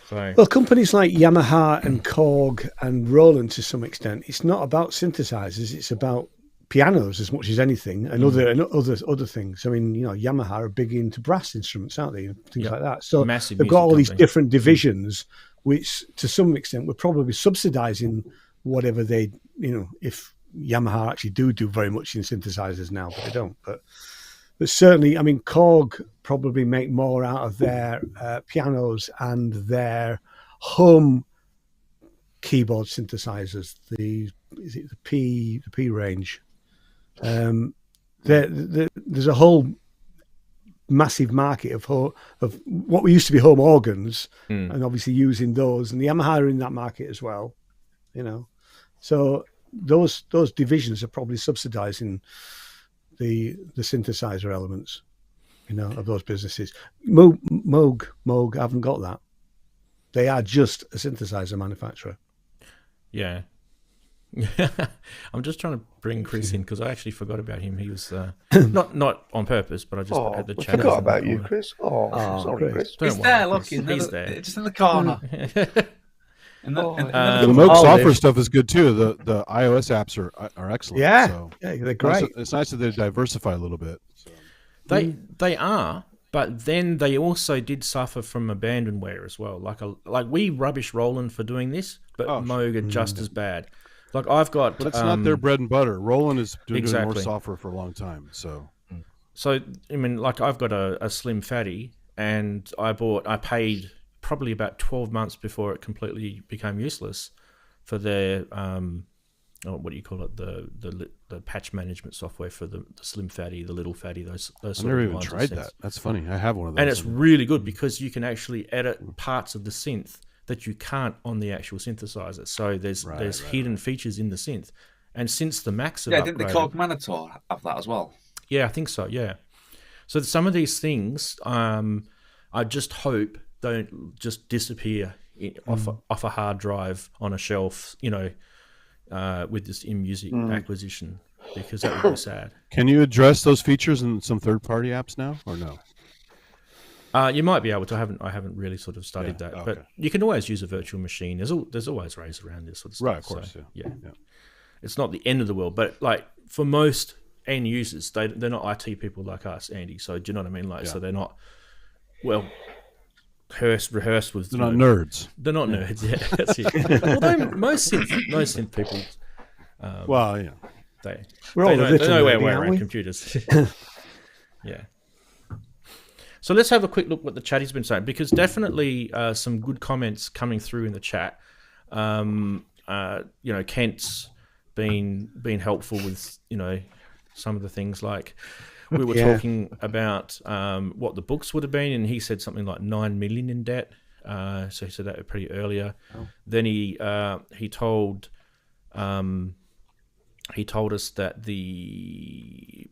Speaker 1: So,
Speaker 3: well, companies like Yamaha and Korg and Roland, to some extent, it's not about synthesizers; it's about pianos as much as anything, and other things. I mean, you know, Yamaha are big into brass instruments, aren't they? And things like that. So
Speaker 1: massive
Speaker 3: they've got all these
Speaker 1: company.
Speaker 3: different divisions, which to some extent were probably subsidizing whatever they, you know, if Yamaha actually do very much in synthesizers now, but they don't. But certainly, I mean, Korg probably make more out of their pianos and their home keyboard synthesizers. Is it the P range? There's a whole massive market of what used to be home organs, and obviously using those, and the Yamaha are in that market as well. You know, so those divisions are probably subsidizing the synthesizer elements, you know, of those businesses. Moog haven't got that. They are just a synthesizer manufacturer.
Speaker 1: Yeah. I'm just trying to bring Chris in because I actually forgot about him. He was not on purpose, but I just had the
Speaker 2: I
Speaker 1: chat.
Speaker 2: forgot about you, Chris. Sorry, Chris.
Speaker 1: Don't
Speaker 5: He's
Speaker 1: worry,
Speaker 5: there,
Speaker 1: Chris.
Speaker 5: look.
Speaker 1: He's there.
Speaker 5: Just in the corner.
Speaker 4: the Moog
Speaker 6: Oh,
Speaker 4: software
Speaker 6: there's-
Speaker 4: stuff is good too. The iOS apps are excellent.
Speaker 3: Yeah,
Speaker 4: so
Speaker 3: yeah, they're great.
Speaker 4: It's nice that they diversify a little bit. So.
Speaker 1: They are, but then they also did suffer from abandonware as well. Like we rubbish Roland for doing this, but Moog are just as bad. Like I've got,
Speaker 4: But it's not their bread and butter. Roland has been doing more
Speaker 1: Exactly.
Speaker 4: software for a long time. So
Speaker 1: I mean, like I've got a Slim Fatty, and I paid probably about 12 months before it completely became useless for their what do you call it, the patch management software for the Slim Fatty, the Little Fatty, those
Speaker 4: I've
Speaker 1: sort
Speaker 4: never
Speaker 1: of
Speaker 4: even
Speaker 1: lines of
Speaker 4: tried
Speaker 1: synths.
Speaker 4: that. That's funny. I have one of those.
Speaker 1: And it's really good because you can actually edit parts of the synth that you can't on the actual synthesizer. So there's hidden features in the synth. And since the Macs have
Speaker 5: Didn't the
Speaker 1: upgraded-
Speaker 5: Korg Monitor have that as well?
Speaker 1: Yeah, I think so, yeah. So some of these things, I just hope don't just disappear off a hard drive on a shelf, you know, with this InMusic acquisition, because that would be sad.
Speaker 4: Can you address those features in some third-party apps now, or no?
Speaker 1: You might be able to. I haven't really sort of studied that,
Speaker 4: okay.
Speaker 1: but you can always use a virtual machine. There's always ways around this sort of stuff.
Speaker 4: Right, of course.
Speaker 1: So,
Speaker 4: yeah.
Speaker 1: It's not the end of the world, but like for most end users, they're not IT people like us, Andy. So do you know what I mean? Like, so they're not rehearsed with.
Speaker 4: They're not nerds.
Speaker 1: They're not nerds. Yeah, that's it. Although most synth people,
Speaker 4: Well, yeah.
Speaker 3: We're all a
Speaker 1: they
Speaker 3: little
Speaker 1: know their
Speaker 3: nerdy,
Speaker 1: way
Speaker 3: aren't
Speaker 1: around
Speaker 3: we?
Speaker 1: computers. Yeah. So let's have a quick look what the chat has been saying, because definitely some good comments coming through in the chat. You know, Kent's been helpful with, you know, some of the things, like we were talking about what the books would have been, and he said something like 9 million in debt. So he said that pretty earlier. Then he told us that the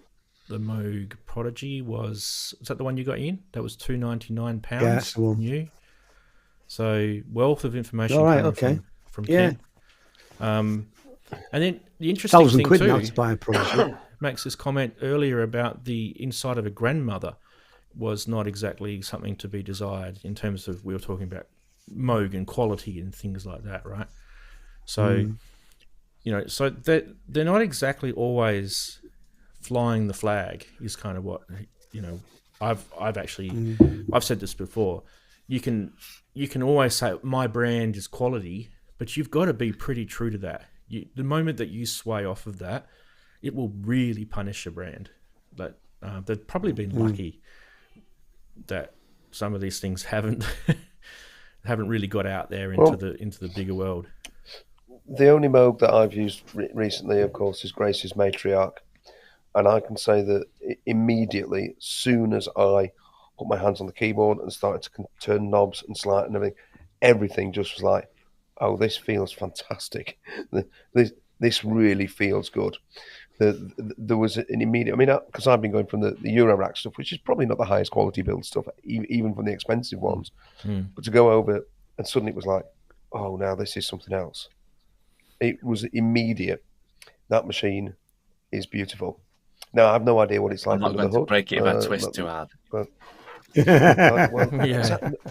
Speaker 1: Moog Prodigy is that the one you got in? That was £299
Speaker 3: that's the one.
Speaker 1: new. So wealth of information
Speaker 3: All right,
Speaker 1: coming
Speaker 3: okay.
Speaker 1: from
Speaker 3: Yeah.
Speaker 1: Ken. And then the interesting thing
Speaker 3: £1,000
Speaker 1: too,
Speaker 3: now to buy a Prodigy.
Speaker 1: Max's comment earlier about the inside of a grandmother. was not exactly something to be desired in terms of, we were talking about Moog and quality and things like that, right? So, so they're not exactly always flying the flag is kind of what, I've actually, I've said this before. You can always say my brand is quality, but you've got to be pretty true to that. The moment that you sway off of that, it will really punish your brand. But they've probably been lucky that some of these things haven't really got out there into the bigger world.
Speaker 2: The only Moog that I've used recently, of course, is Grace's Matriarch, and I can say that immediately, as soon as I put my hands on the keyboard and started to turn knobs and slide and everything just was like, oh, this feels fantastic. This really feels good. There was an immediate, because I've been going from the eurorack stuff, which is probably not the highest quality build stuff, even from the expensive ones, but to go over and suddenly it was like, oh, now this is something else. It was immediate. That machine is beautiful. Now I have no idea what it's like under the hood.
Speaker 5: I'm not going to break it if I twist too hard.
Speaker 2: But,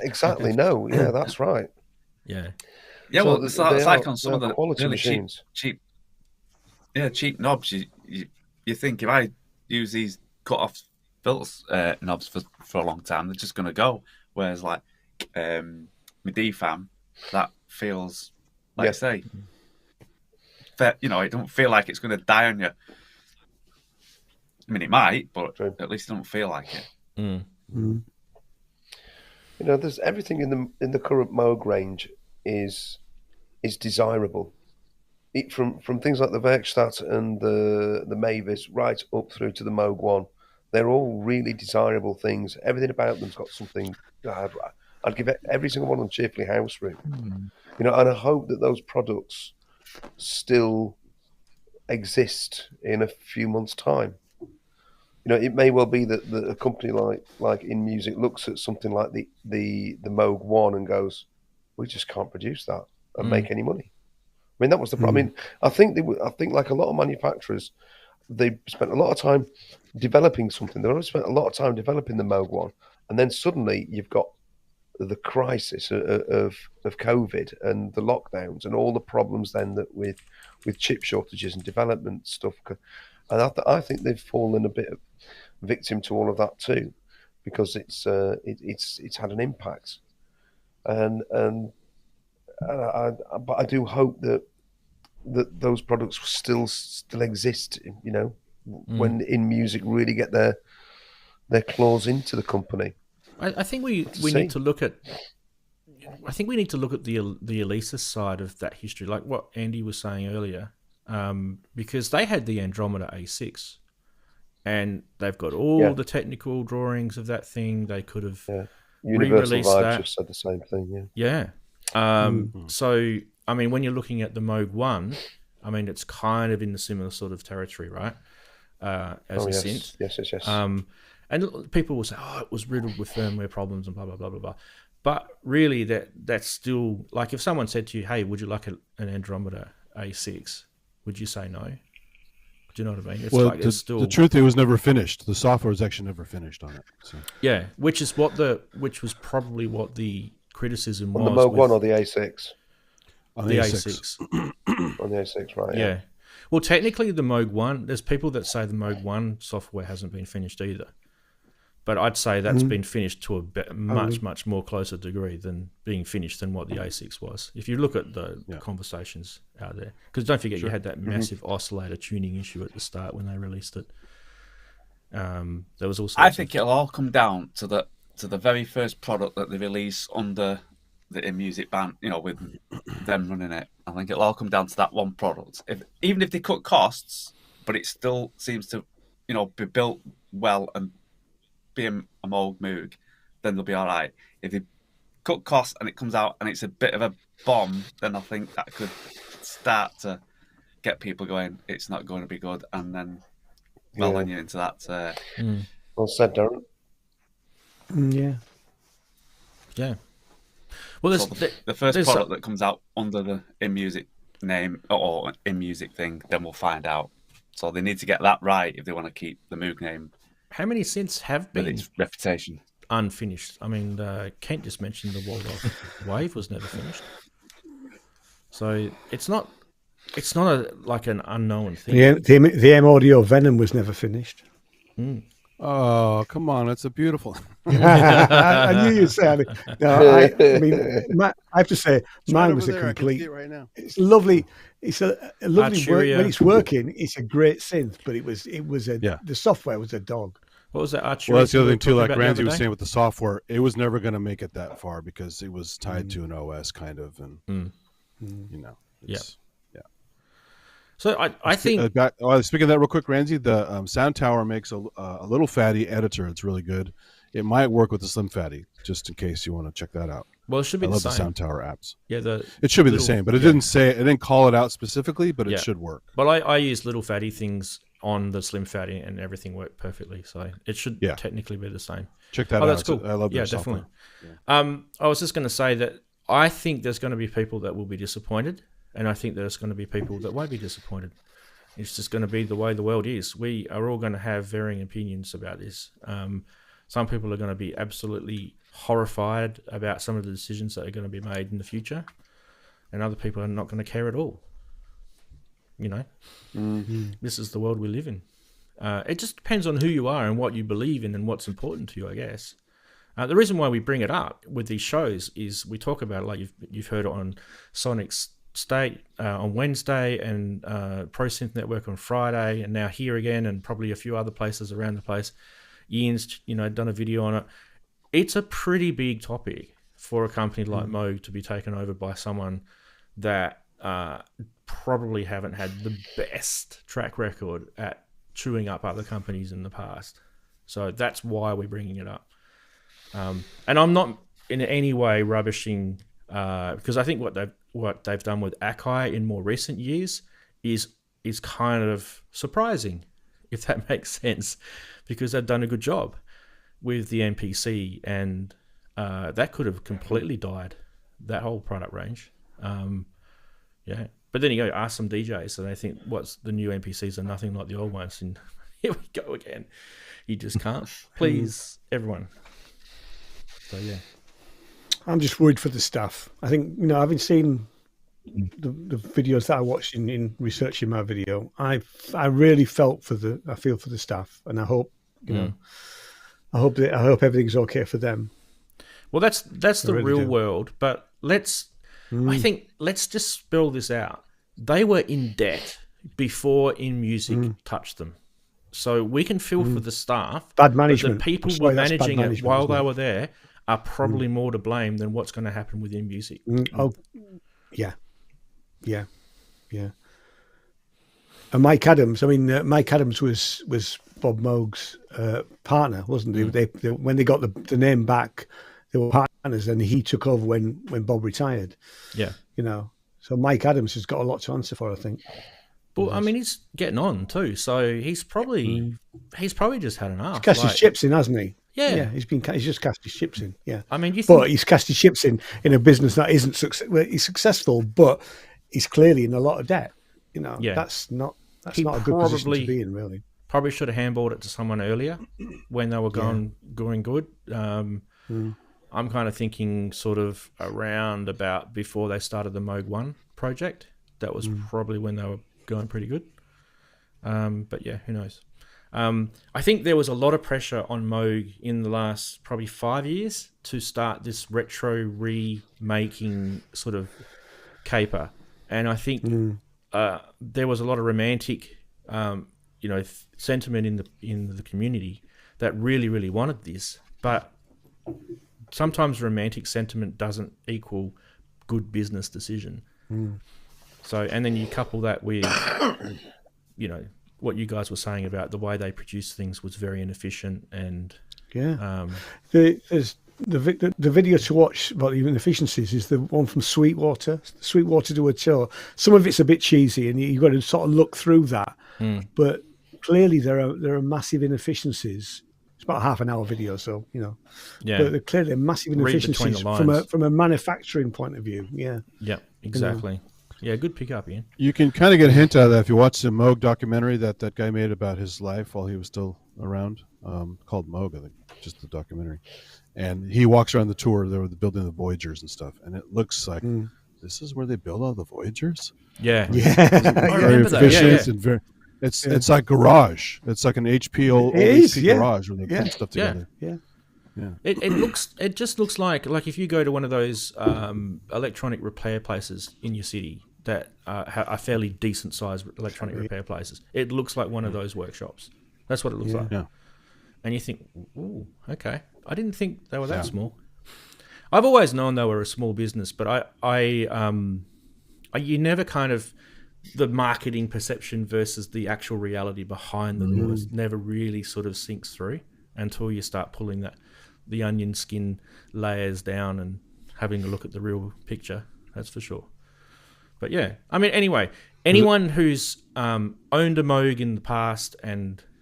Speaker 2: exactly. No, yeah, that's right.
Speaker 1: Yeah.
Speaker 5: Yeah,
Speaker 2: So
Speaker 5: well, it's like on some of the
Speaker 2: quality
Speaker 5: really
Speaker 2: machines.
Speaker 5: cheap knobs. You think if I use these cut off filter knobs for a long time, they're just going to go. Whereas like my D-Fam, that feels like I say, it don't feel like it's going to die on you. I mean, it might, but at least it don't feel like it.
Speaker 2: There's everything in the current Moog range is desirable. From things like the Werkstatt and the Mavis right up through to the Moog 1, they're all really desirable things. Everything about them's got something. I'd give every single one of them cheerfully house room. And I hope that those products still exist in a few months' time. It may well be that a company like InMusic looks at something like the Moog 1 and goes, we just can't produce that and make any money. I mean, that was the problem. I think like a lot of manufacturers, they spent a lot of time developing something. They already spent a lot of time developing the Moog 1, and then suddenly you've got the crisis of COVID and the lockdowns and all the problems then that with chip shortages and development stuff. And I think they've fallen a bit victim to all of that too, because it's had an impact. But I do hope that those products still exist. When InMusic really get their claws into the company.
Speaker 1: I think we need to look at. I think we need to look at the Alesis side of that history, like what Andy was saying earlier, because they had the Andromeda A6, and they've got all the technical drawings of that thing. They could have re-released that.
Speaker 2: Just said the same thing.
Speaker 1: Yeah. So I mean, when you're looking at the Moog 1, I mean, it's kind of in the similar sort of territory, right? As a synth.
Speaker 2: Yes.
Speaker 1: And people will say, oh, it was riddled with firmware problems and blah, blah, blah, blah, blah. But really, that's still, like if someone said to you, hey, would you like an Andromeda A6? Would you say no? Do you know what I mean? It's
Speaker 4: it's still... the truth, it was never finished. The software was actually never finished on it. So.
Speaker 1: Yeah, which was probably what the criticism was.
Speaker 2: On the Moog 1 or the A6?
Speaker 1: On the A6.
Speaker 2: On the A6, right.
Speaker 1: Yeah. Well, technically, the Moog 1, there's people that say the Moog 1 software hasn't been finished either. But I'd say that's been finished to a much more closer degree than being finished than what the A6 was. If you look at the conversations out there. Because don't forget, you had that massive oscillator tuning issue at the start when they released it. There was also.
Speaker 5: I think it'll all come down to the very first product that they release under the InMusic ban, with them running it. I think it'll all come down to that one product. Even if they cut costs, but it still seems to, be built well and be a Moog, then they'll be all right. If they cut costs and it comes out and it's a bit of a bomb, then I think that could start to get people going, it's not going to be good, and then then you're into that.
Speaker 2: Well said, Darren.
Speaker 1: Yeah. Well,
Speaker 5: so the first product that comes out under the InMusic name or InMusic thing, then we'll find out. So they need to get that right if they want to keep the Moog name
Speaker 1: how many synths have
Speaker 5: with
Speaker 1: been
Speaker 5: its reputation.
Speaker 1: unfinished? I mean, Kent just mentioned the Waldorf Wave was never finished. So it's not like an unknown thing.
Speaker 3: The M Audio Venom was never finished.
Speaker 4: Oh, come on. It's a beautiful.
Speaker 3: I knew you'd say it. No, I mean, I have to say, mine was a complete.
Speaker 4: Right now.
Speaker 3: It's lovely. It's a lovely work.
Speaker 1: Arturia.
Speaker 3: When it's working, it's a great synth. But the software was a dog.
Speaker 1: What was that? Arturia
Speaker 4: Well, that's the other
Speaker 1: we
Speaker 4: thing too.
Speaker 1: were
Speaker 4: Like
Speaker 1: talking about the
Speaker 4: Ranzee was
Speaker 1: other
Speaker 4: saying with the software, it was never going to make it that far because it was tied to an OS kind of, and you know. It's,
Speaker 1: So I think.
Speaker 4: Speaking of that, real quick, Ranzee, the Sound Tower makes a little fatty editor. It's really good. It might work with the Slim Fatty, just in case you want to check that out.
Speaker 1: Well, it should be
Speaker 4: I
Speaker 1: the
Speaker 4: love
Speaker 1: same.
Speaker 4: the Sound Tower apps.
Speaker 1: Yeah,
Speaker 4: it should be the same, but it didn't call it out specifically, but it should work.
Speaker 1: Well, I use little fatty things on the Slim Fatty, and everything worked perfectly. So it should technically be the same.
Speaker 4: Check that out.
Speaker 1: That's cool.
Speaker 4: I love
Speaker 1: their
Speaker 4: software.
Speaker 1: Definitely. I was just going to say that I think there's going to be people that will be disappointed, and I think there's going to be people that won't be disappointed. It's just going to be the way the world is. We are all going to have varying opinions about this. Some people are going to be absolutely horrified about some of the decisions that are going to be made in the future, and other people are not going to care at all. You know, This is the world we live in. It just depends on who you are and what you believe in and what's important to you, I guess. The reason why we bring it up with these shows is we talk about it, like you've heard it on Sonic's State on Wednesday, and Pro Synth Network on Friday, and now here again, and probably a few other places around the place. Ian's done a video on it. It's a pretty big topic for a company like Moog to be taken over by someone that probably haven't had the best track record at chewing up other companies in the past. So that's why we're bringing it up. And I'm not in any way rubbishing, because I think what they've done with Akai in more recent years is kind of surprising, if that makes sense, because they've done a good job with the MPC, and that could have completely died, that whole product range. But then you go ask some DJs, and they think what's the new MPCs are nothing like the old ones, and here we go again. You just can't please everyone. So yeah.
Speaker 3: I'm just worried for the staff. I think, having seen the videos that I watched in researching my video, I really feel for the staff, and I hope I hope everything's okay for them.
Speaker 1: Well, that's the real world, but let's just spell this out. They were in debt before InMusic touched them. So we can feel for the staff.
Speaker 3: Bad management.
Speaker 1: The people were managing it while they were there are probably more to blame than what's going to happen with InMusic.
Speaker 3: Oh, yeah. And Mike Adams. Mike Adams was Bob Moog's partner, wasn't he? They when they got the name back, they were partners, and he took over when Bob retired. Yeah, So Mike Adams has got a lot to answer for, I think.
Speaker 1: Well, he's getting on too, so he's probably just had enough.
Speaker 3: He's cast his chips in, hasn't he?
Speaker 1: Yeah,
Speaker 3: he's just cast his chips in. Yeah,
Speaker 1: but
Speaker 3: he's cast his chips in a business that isn't he's successful, but he's clearly in a lot of debt. That's not a good position to be in, really.
Speaker 1: Probably should have handballed it to someone earlier when they were going good. I'm kind of thinking sort of around about before they started the Moog 1 project. That was probably when they were going pretty good. But yeah, who knows? I think there was a lot of pressure on Moog in the last probably 5 years to start this retro remaking sort of caper. And I think there was a lot of romantic sentiment in the community that really, really wanted this. But sometimes romantic sentiment doesn't equal good business decision. So, and then you couple that with, what you guys were saying about the way they produced things was very inefficient, and
Speaker 3: the video to watch about the inefficiencies is the one from Sweetwater Do a Tour. Some of it's a bit cheesy, and you've got to sort of look through that. But clearly there are massive inefficiencies. It's about a half an hour video, so but they're clearly massive inefficiencies from a manufacturing point of view.
Speaker 1: Yeah, exactly. Yeah, good pickup, Ian.
Speaker 4: You can kind of get a hint out of that if you watch the Moog documentary that guy made about his life while he was still around called Moog, I think, just the documentary. And he walks around the tour. They were building the Voyagers and stuff, and it looks like this is where they build all the Voyagers.
Speaker 1: Yeah,
Speaker 3: Yeah.
Speaker 1: I remember that. Yeah, yeah.
Speaker 4: And very, it's like garage. It's like an old HP garage where they put stuff together.
Speaker 3: Yeah.
Speaker 1: It just looks like if you go to one of those electronic repair places in your city that are fairly decent sized electronic repair places, it looks like one of those workshops. That's what it looks like.
Speaker 4: Yeah.
Speaker 1: And you think, ooh, okay. I didn't think they were that small. I've always known they were a small business, but you never kind of, the marketing perception versus the actual reality behind the doors never really sort of sinks through until you start pulling the onion skin layers down and having a look at the real picture. That's for sure. But yeah, I mean, anyway, anyone who's owned a Moog in the past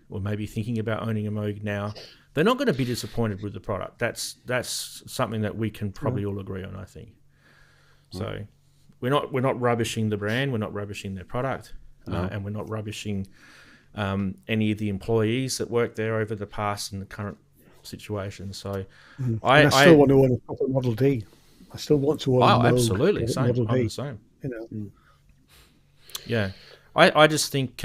Speaker 1: or maybe thinking about owning a Moog now, they're not going to be disappointed with the product. That's something that we can probably all agree on, I think. So we're not rubbishing the brand, we're not rubbishing their product, and we're not rubbishing any of the employees that work there over the past and the current situation. So I
Speaker 3: still want to own a proper Model D. I still want to own a Moog
Speaker 1: absolutely same.
Speaker 3: Model D.
Speaker 1: I'm the same.
Speaker 3: You know.
Speaker 1: Yeah, I just think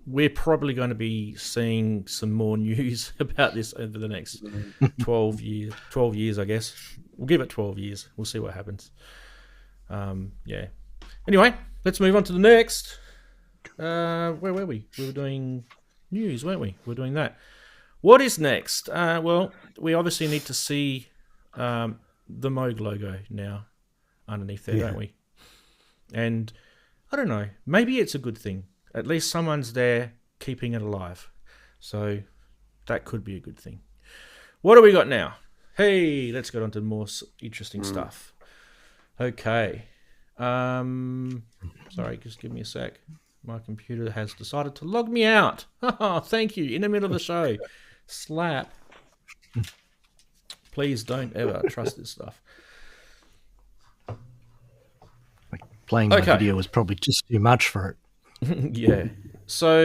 Speaker 1: we're probably going to be seeing some more news about this over the next 12 years, I guess. We'll give it 12 years. We'll see what happens. Yeah. Anyway, let's move on to the next. Where were we? We were doing news, weren't we? We're doing that. What is next? Well, we obviously need to see the Moog logo now underneath there, don't we? And I don't know. Maybe it's a good thing. At least someone's there keeping it alive. So that could be a good thing. What do we got now? Hey, let's get on to more interesting stuff. Okay. Sorry, just give me a sec. My computer has decided to log me out. Oh, thank you. In the middle of the show. Slap. Please don't ever trust this stuff.
Speaker 6: Playing my video was probably just too much for it.
Speaker 1: Yeah. So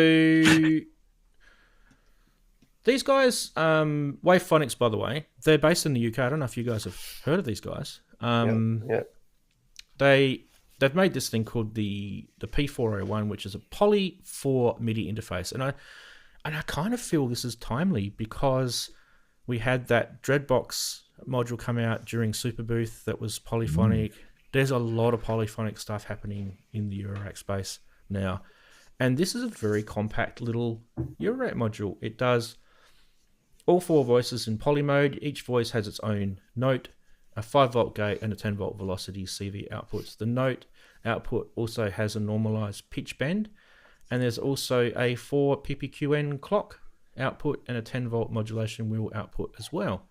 Speaker 1: these guys, Wavefonix, by the way, they're based in the UK. I don't know if you guys have heard of these guys. They've made this thing called the P401, which is a Poly 4 MIDI interface, and I kind of feel this is timely because we had that Dreadbox module come out during Superbooth that was polyphonic. There's a lot of polyphonic stuff happening in the eurorack space now, and this is a very compact little eurorack module. It does all 4 voices in poly mode. Each voice has its own note, a 5-volt gate, and a 10-volt velocity CV outputs. The note output also has a normalized pitch bend, and there's also a 4 PPQN clock output and a 10-volt modulation wheel output as well.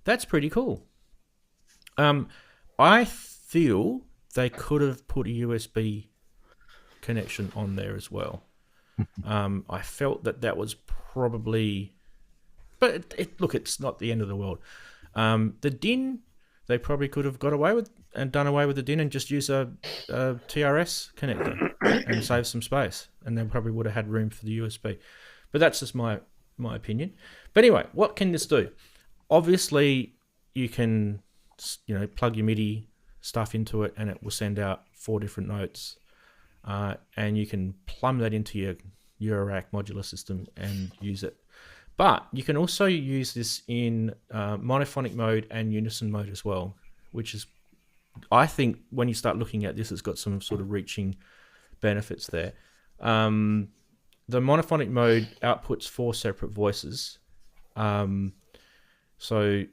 Speaker 1: That's pretty cool. I feel they could have put a USB connection on there as well. I felt that was probably... But look, it's not the end of the world. The DIN... They probably could have got away with and done away with the DIN and just use a TRS connector and save some space, and they probably would have had room for the USB. But that's just my opinion. But anyway, what can this do? Obviously, you can plug your MIDI stuff into it, and it will send out 4 different notes, and you can plumb that into your eurorack modular system and use it. But you can also use this in monophonic mode and unison mode as well, which is, I think, when you start looking at this, it's got some sort of reaching benefits there. The monophonic mode outputs 4 separate voices. So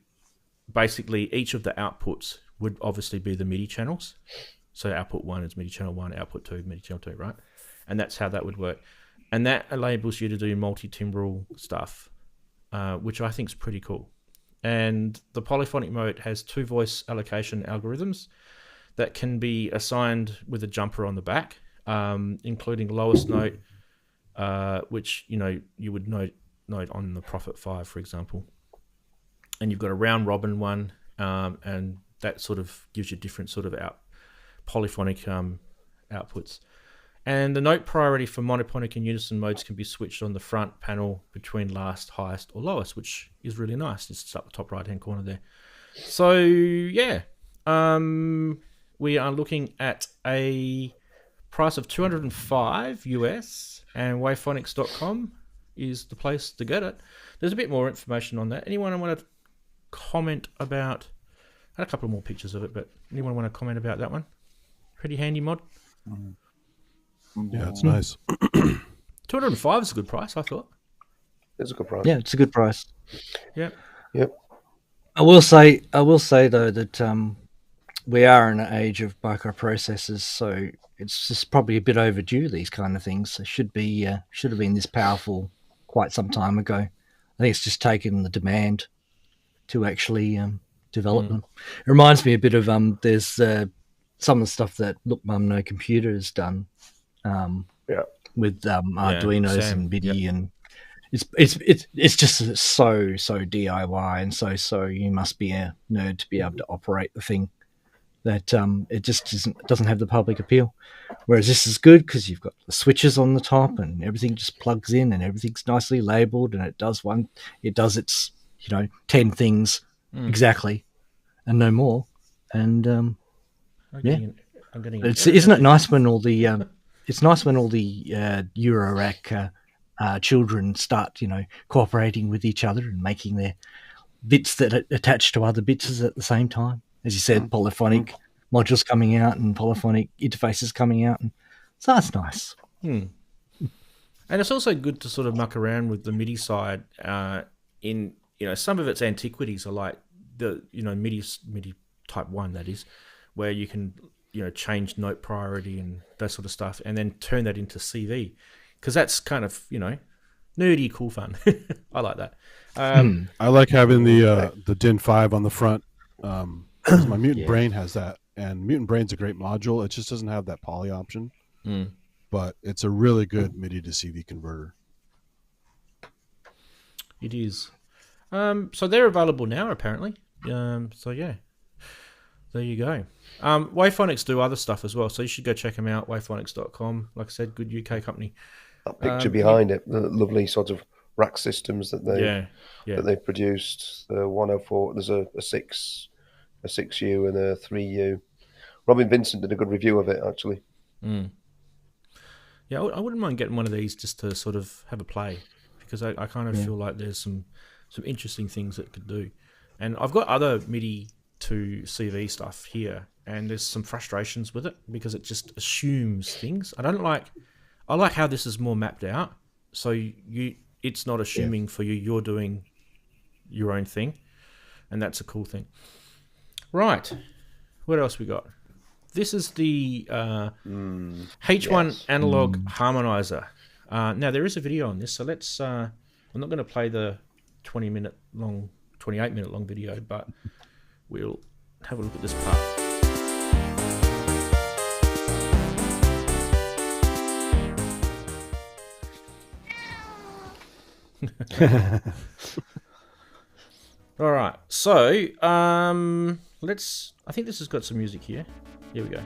Speaker 1: basically, each of the outputs would obviously be the MIDI channels. So output 1 is MIDI channel 1, output 2, MIDI channel 2, right? And that's how that would work. And that enables you to do multi-timbral stuff, which I think is pretty cool. And the polyphonic mode has 2 voice allocation algorithms that can be assigned with a jumper on the back, including lowest note, which you would note on the Prophet 5, for example. And you've got a round robin one, and that sort of gives you different sort of polyphonic outputs. And the note priority for monotonic and unison modes can be switched on the front panel between last, highest, or lowest, which is really nice. It's up the top right-hand corner there. So, yeah. We are looking at a price of $205 US, and Wavefonix.com is the place to get it. There's a bit more information on that. Anyone want to comment about... I had a couple more pictures of it, but anyone want to comment about that one? Pretty handy mod.
Speaker 4: Yeah, it's nice.
Speaker 1: 205 is a good price, I thought.
Speaker 2: It's a good price.
Speaker 6: Yeah, it's a good price.
Speaker 1: Yep.
Speaker 6: I will say though that we are in an age of microprocessors, so it's just probably a bit overdue. These kind of things should have been this powerful quite some time ago. I think it's just taken the demand to actually develop them. It reminds me a bit of there's some of the stuff that Look Mum No Computer has done with Arduinos and MIDI, and it's just so DIY and so you must be a nerd to be able to operate the thing, that it just doesn't have the public appeal. Whereas this is good because you've got the switches on the top and everything just plugs in and everything's nicely labeled, and it does its 10 things exactly and no more. And isn't it nice when all the eurorack children start cooperating with each other and making their bits that attach to other bits at the same time? As you said, polyphonic modules coming out and polyphonic interfaces coming out, and so that's nice.
Speaker 1: And it's also good to sort of muck around with the MIDI side. In some of its antiquities are like the MIDI type 1, that is, where you can change note priority and that sort of stuff, and then turn that into CV, because that's kind of nerdy cool fun. I like that.
Speaker 4: I like having the DIN 5 on the front. 'Cause my Mutant Brain has that, and Mutant Brain's a great module. It just doesn't have that poly option, but it's a really good MIDI to CV converter.
Speaker 1: It is. So they're available now, apparently. So yeah, there you go. Wavefonix do other stuff as well, so you should go check them out. Wavefonix.com, like I said, good UK company.
Speaker 2: That picture behind it, the lovely sort of rack systems that they produced. The 104, there's a 6U and a 3U. Robin Vincent did a good review of it, actually.
Speaker 1: Yeah, I wouldn't mind getting one of these just to sort of have a play, because I kind of feel like there's some interesting things it could do. And I've got other MIDI to CV stuff here, and there's some frustrations with it because it just assumes things. I like how this is more mapped out, so it's not assuming for you. You're doing your own thing, and that's a cool thing. Right, what else we got? This is the H1 analog harmonizer. Now there is a video on this, so let's. I'm not going to play the 28-minute long video, but we'll have a look at this part. All right, so let's. I think this has got some music here. Here we go.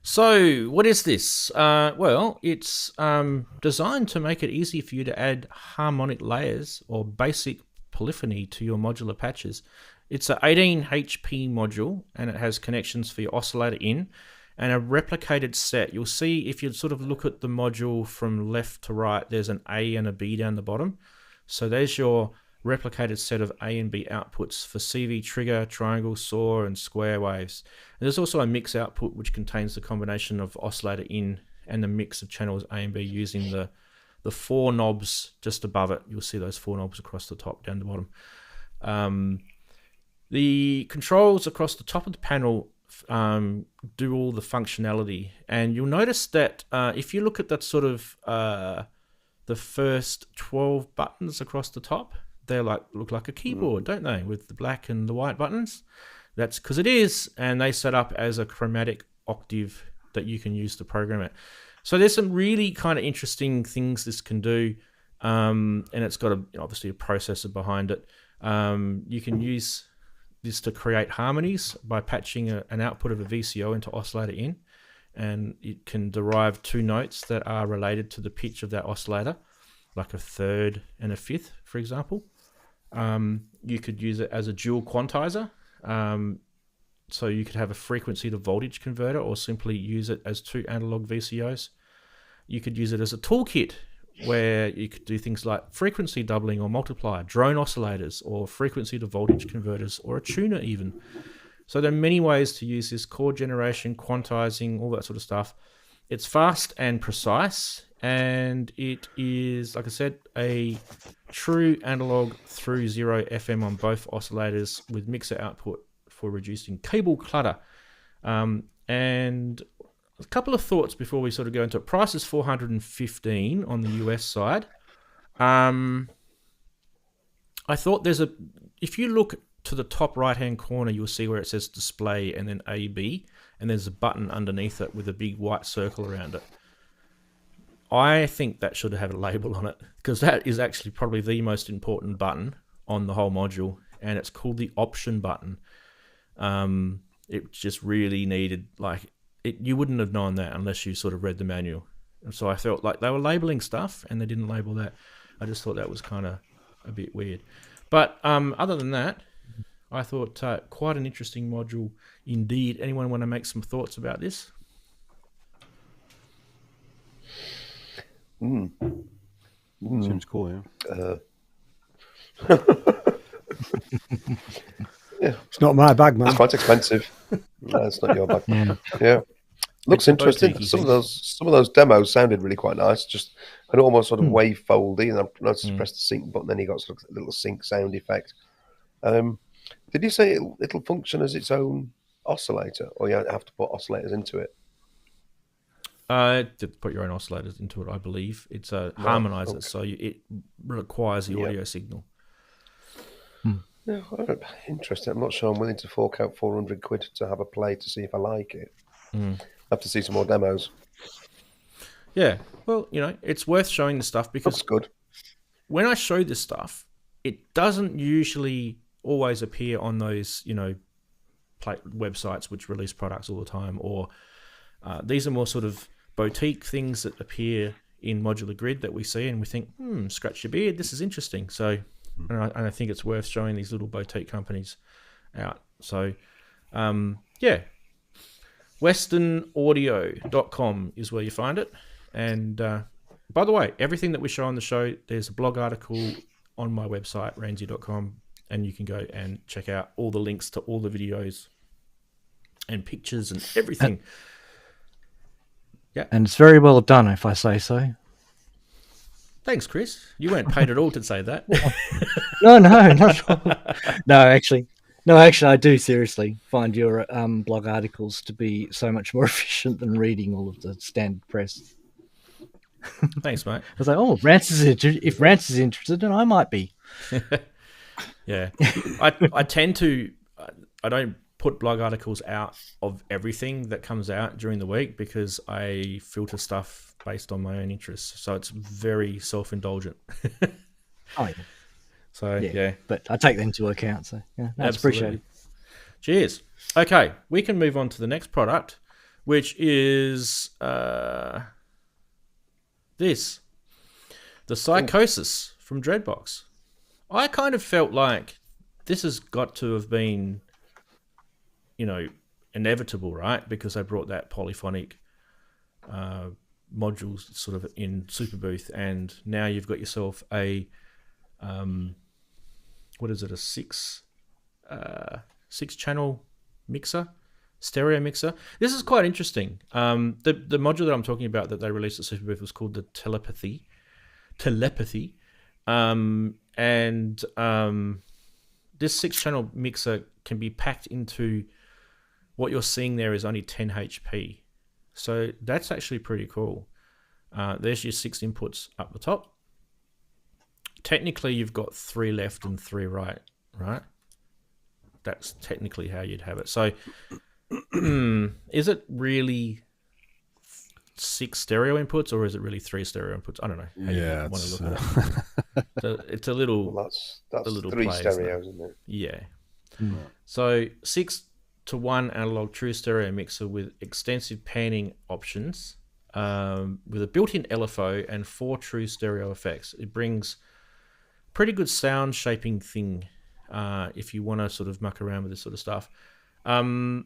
Speaker 1: So, what is this? Well, it's designed to make it easy for you to add harmonic layers or basic polyphony to your modular patches. It's an 18 HP module, and it has connections for your oscillator in and a replicated set. You'll see if you sort of look at the module from left to right, there's an A and a B down the bottom. So there's your replicated set of A and B outputs for CV trigger, triangle, saw, and square waves. And there's also a mix output which contains the combination of oscillator in and the mix of channels A and B using the 4 knobs just above it. You'll see those 4 knobs across the top, down the bottom. The controls across the top of the panel do all the functionality, and you'll notice that if you look at that sort of the first 12 buttons across the top, they look like a keyboard, don't they, with the black and the white buttons? That's because it is, and they set up as a chromatic octave that you can use to program it. So there's some really kind of interesting things this can do, and it's got obviously a processor behind it. You can use this to create harmonies by patching an output of a VCO into oscillator in, and it can derive 2 notes that are related to the pitch of that oscillator, like a third and a fifth, for example. You could use it as a dual quantizer, so you could have a frequency to voltage converter, or simply use it as 2 analog VCOs. You could use it as a toolkit, where you could do things like frequency doubling or multiplier, drone oscillators, or frequency to voltage converters, or a tuner even. So there are many ways to use this: chord generation, quantizing, all that sort of stuff. It's fast and precise, and it is, like I said, a true analog through 0 FM on both oscillators with mixer output for reducing cable clutter. And a couple of thoughts before we sort of go into it. Price is $415 on the US side. I thought if you look to the top right-hand corner, you'll see where it says display and then AB, and there's a button underneath it with a big white circle around it. I think that should have a label on it, because that is actually probably the most important button on the whole module, and it's called the option button. It just really needed, you wouldn't have known that unless you sort of read the manual. And so I felt like they were labeling stuff and they didn't label that. I just thought that was kind of a bit weird. But other than that, I thought quite an interesting module indeed. Anyone want to make some thoughts about this?
Speaker 4: Seems cool, yeah.
Speaker 2: Yeah,
Speaker 3: It's not my bag, man.
Speaker 2: it's quite expensive. No, it's not your bag. Yeah. Looks interesting. Some of those demos sounded really quite nice. Just an almost sort of wave foldy, and I noticed to press the sync button, then you got sort of a little sync sound effect. Did you say it'll function as its own oscillator, or you have to put oscillators into it?
Speaker 1: To put your own oscillators into it, I believe. It's a harmonizer, okay. So it requires the audio signal.
Speaker 2: Yeah, interesting. I'm not sure I'm willing to fork out 400 quid to have a play to see if I like it. I have to see some more demos.
Speaker 1: Yeah, well, it's worth showing the stuff, because
Speaker 2: that's good.
Speaker 1: When I show this stuff, it doesn't usually always appear on those, websites which release products all the time, or these are more sort of boutique things that appear in Modular Grid that we see and we think, scratch your beard, this is interesting. So, and I think it's worth showing these little boutique companies out. So, yeah, westernaudio.com is where you find it. And by the way, everything that we show on the show, there's a blog article on my website, ranzee.com, and you can go and check out all the links to all the videos and pictures and everything. Yeah,
Speaker 6: and it's very well done, if I say so.
Speaker 1: Thanks, Chris. You weren't paid at all to say that.
Speaker 6: No, not at all. No, actually, I do seriously find your blog articles to be so much more efficient than reading all of the standard press.
Speaker 1: Thanks, mate.
Speaker 6: I was like, if Rance is interested, then I might be.
Speaker 1: Yeah, I tend to. I don't put blog articles out of everything that comes out during the week, because I filter stuff based on my own interests. So it's very self-indulgent.
Speaker 6: Oh, yeah.
Speaker 1: So, yeah.
Speaker 6: But I take that into account. So, yeah, that's appreciated.
Speaker 1: Cheers. Okay, we can move on to the next product, which is this. The Psychosis from Dreadbox. I kind of felt like this has got to have been, inevitable, right? Because they brought that polyphonic modules sort of in Superbooth, and now you've got yourself a what is it, a six channel mixer, stereo mixer. This is quite interesting. The module that I'm talking about that they released at Superbooth was called the Telepathy. This 6-channel mixer can be packed into, what you're seeing there is only 10 HP. So that's actually pretty cool. There's your 6 inputs up the top. Technically, you've got 3 left and 3 right? That's technically how you'd have it. So is it really 6 stereo inputs, or is it really 3 stereo inputs? I don't know.
Speaker 4: Yeah,
Speaker 1: it's a little.
Speaker 2: Well, that's
Speaker 1: a little
Speaker 2: 3
Speaker 1: plays,
Speaker 2: stereos, isn't it?
Speaker 1: Yeah. So 6-to-1 analog true stereo mixer with extensive panning options, with a built-in LFO and 4 true stereo effects. It brings pretty good sound shaping thing if you want to sort of muck around with this sort of stuff. The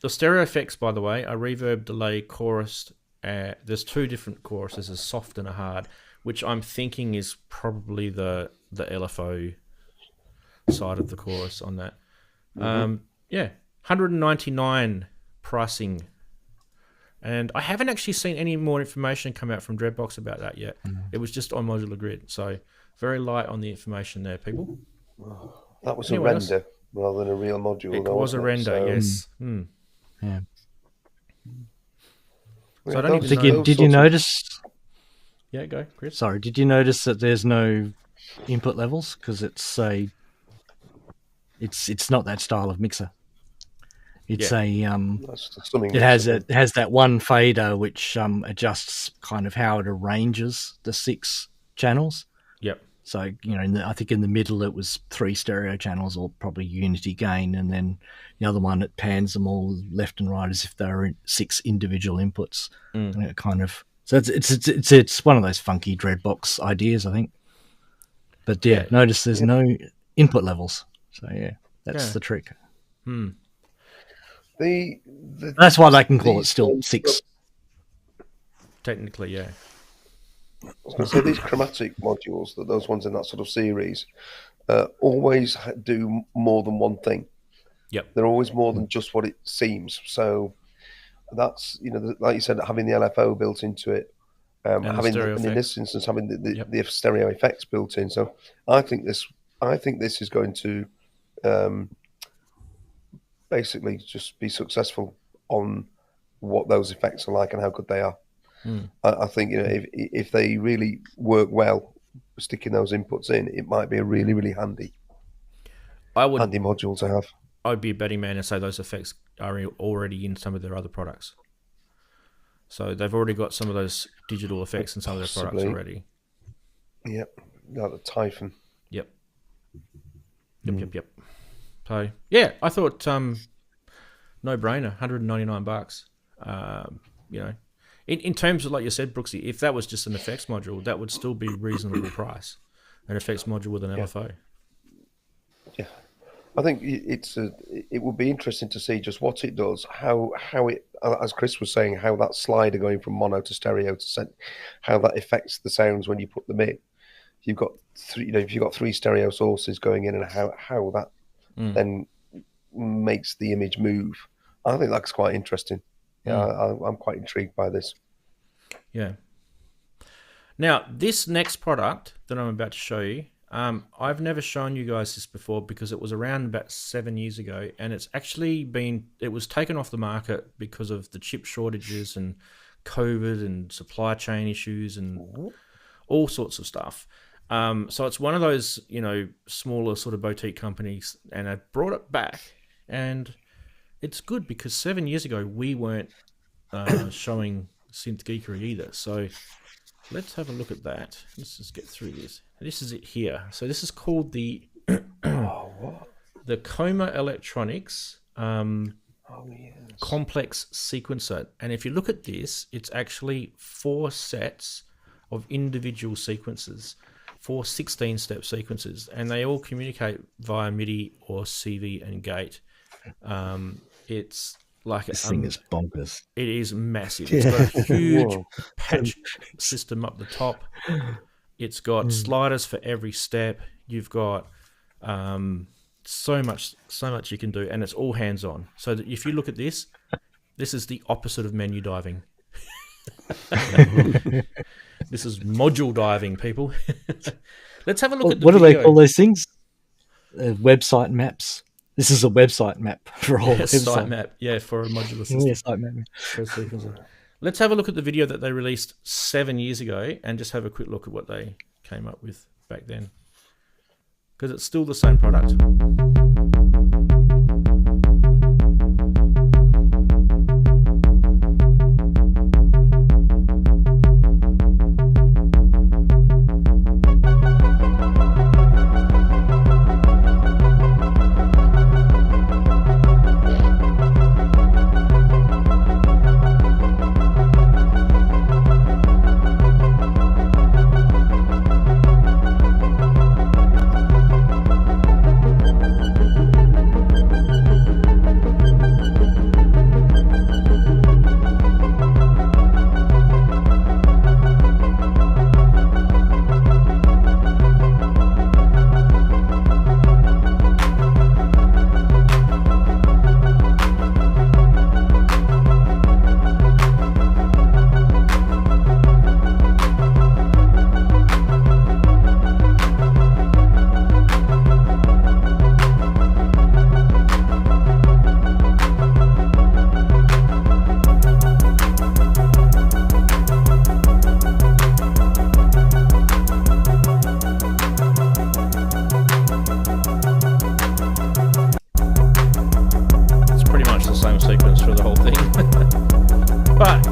Speaker 1: stereo effects, by the way, are reverb, delay, chorus. There's 2 different choruses, a soft and a hard, which I'm thinking is probably the LFO side of the chorus on that. Yeah, $199 pricing. And I haven't actually seen any more information come out from Dreadbox about that yet. It was just on Modular Grid, so very light on the information there, people.
Speaker 2: That was a render rather than a real module.
Speaker 1: It was a render, yes.
Speaker 6: Yeah.
Speaker 2: So
Speaker 1: I don't even know.
Speaker 6: Did you notice?
Speaker 1: Yeah, go, Chris.
Speaker 6: Sorry, did you notice that there's no input levels because it's not that style of mixer. It's it has that one fader which adjusts kind of how it arranges the 6 channels.
Speaker 1: Yep.
Speaker 6: So I think in the middle it was 3 stereo channels, or probably unity gain, and then the other one it pans them all left and right as if they were 6 individual inputs. And it kind of it's one of those funky Dreadbox ideas, I think. But notice there's no input levels. So that's the trick.
Speaker 2: That's
Speaker 6: why they can call it still 6.
Speaker 1: Technically, yeah.
Speaker 2: I was going to say these chromatic modules, those ones in that sort of series, always do more than one thing.
Speaker 1: Yep.
Speaker 2: They're always more than just what it seems. So that's, like you said, having the LFO built into it, and in this instance, having the stereo effects built in. So I think this is going to basically just be successful on what those effects are like and how good they are. I think if they really work well, sticking those inputs in, it might be a really, really handy module to have.
Speaker 1: I'd be a betting man and say those effects are already in some of their other products. So they've already got some of those digital effects in some of their products already.
Speaker 2: Yep, like the Typhon. Yep.
Speaker 1: So yeah, I thought no brainer, $199. In terms of, like you said, Brooksy, if that was just an effects module, that would still be reasonable price. An effects module with an LFO.
Speaker 2: Yeah, I think it would be interesting to see just what it does, how it, as Chris was saying, how that slider going from mono to stereo how that affects the sounds when you put them in. You've got if you've got 3 stereo sources going in, and how that then makes the image move. I think that's quite interesting. Yeah, I'm quite intrigued by this.
Speaker 1: Yeah. Now, this next product that I'm about to show you, I've never shown you guys this before because it was around about 7 years ago, and it's actually it was taken off the market because of the chip shortages and COVID and supply chain issues and all sorts of stuff. So it's one of those, smaller sort of boutique companies, and I brought it back, and it's good because 7 years ago we weren't showing Synth Geekery either. So let's have a look at that. Let's just get through this. This is it here. So this is called the the Koma Elektronik Komplex sequencer. And if you look at this, it's actually 4 sets of individual sequences, 4 16-step sequences, and they all communicate via MIDI or CV and gate. It's like
Speaker 6: this thing is bonkers.
Speaker 1: It is massive. It's got a huge patch system up the top. It's got sliders for every step. You've got so much you can do, and it's all hands-on. So that if you look at this is the opposite of menu diving. This is module diving, people. Let's have a look at the
Speaker 6: What do
Speaker 1: video.
Speaker 6: they call those things? Website maps. This is a website map for all
Speaker 1: site map, for a modular system.
Speaker 6: Yeah, site map.
Speaker 1: Let's have a look at the video that they released 7 years ago and just have a quick look at what they came up with back then. Because it's still the same product.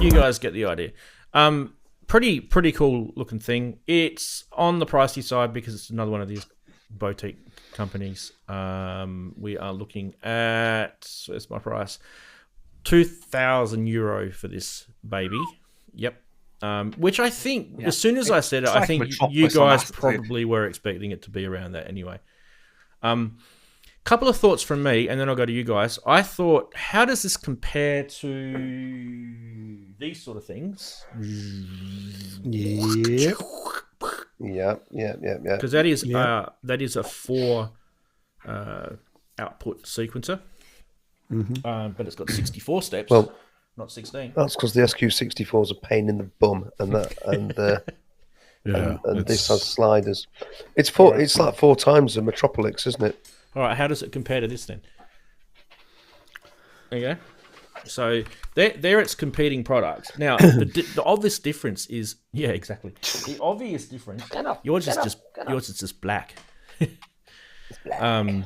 Speaker 1: You guys get the idea. Pretty cool looking thing. It's on the pricey side because it's another one of these boutique companies. We are looking at, where's my price? €2,000 for this baby. Yep. Which I think, as soon as I said it, I think you guys probably were expecting it to be around that anyway. Couple of thoughts from me, and then I'll go to you guys. I thought, how does this compare to these sort of things?
Speaker 2: Yeah.
Speaker 1: Because that is a 4 output sequencer, but it's got 64 steps, not 16.
Speaker 2: That's because the SQ64 is a pain in the bum, and this has sliders. It's like 4 times the Metropolix, isn't it?
Speaker 1: All right, how does it compare to this then? There you go. So there it's competing products. Now, the obvious difference is, exactly. The obvious difference, yours is just black. The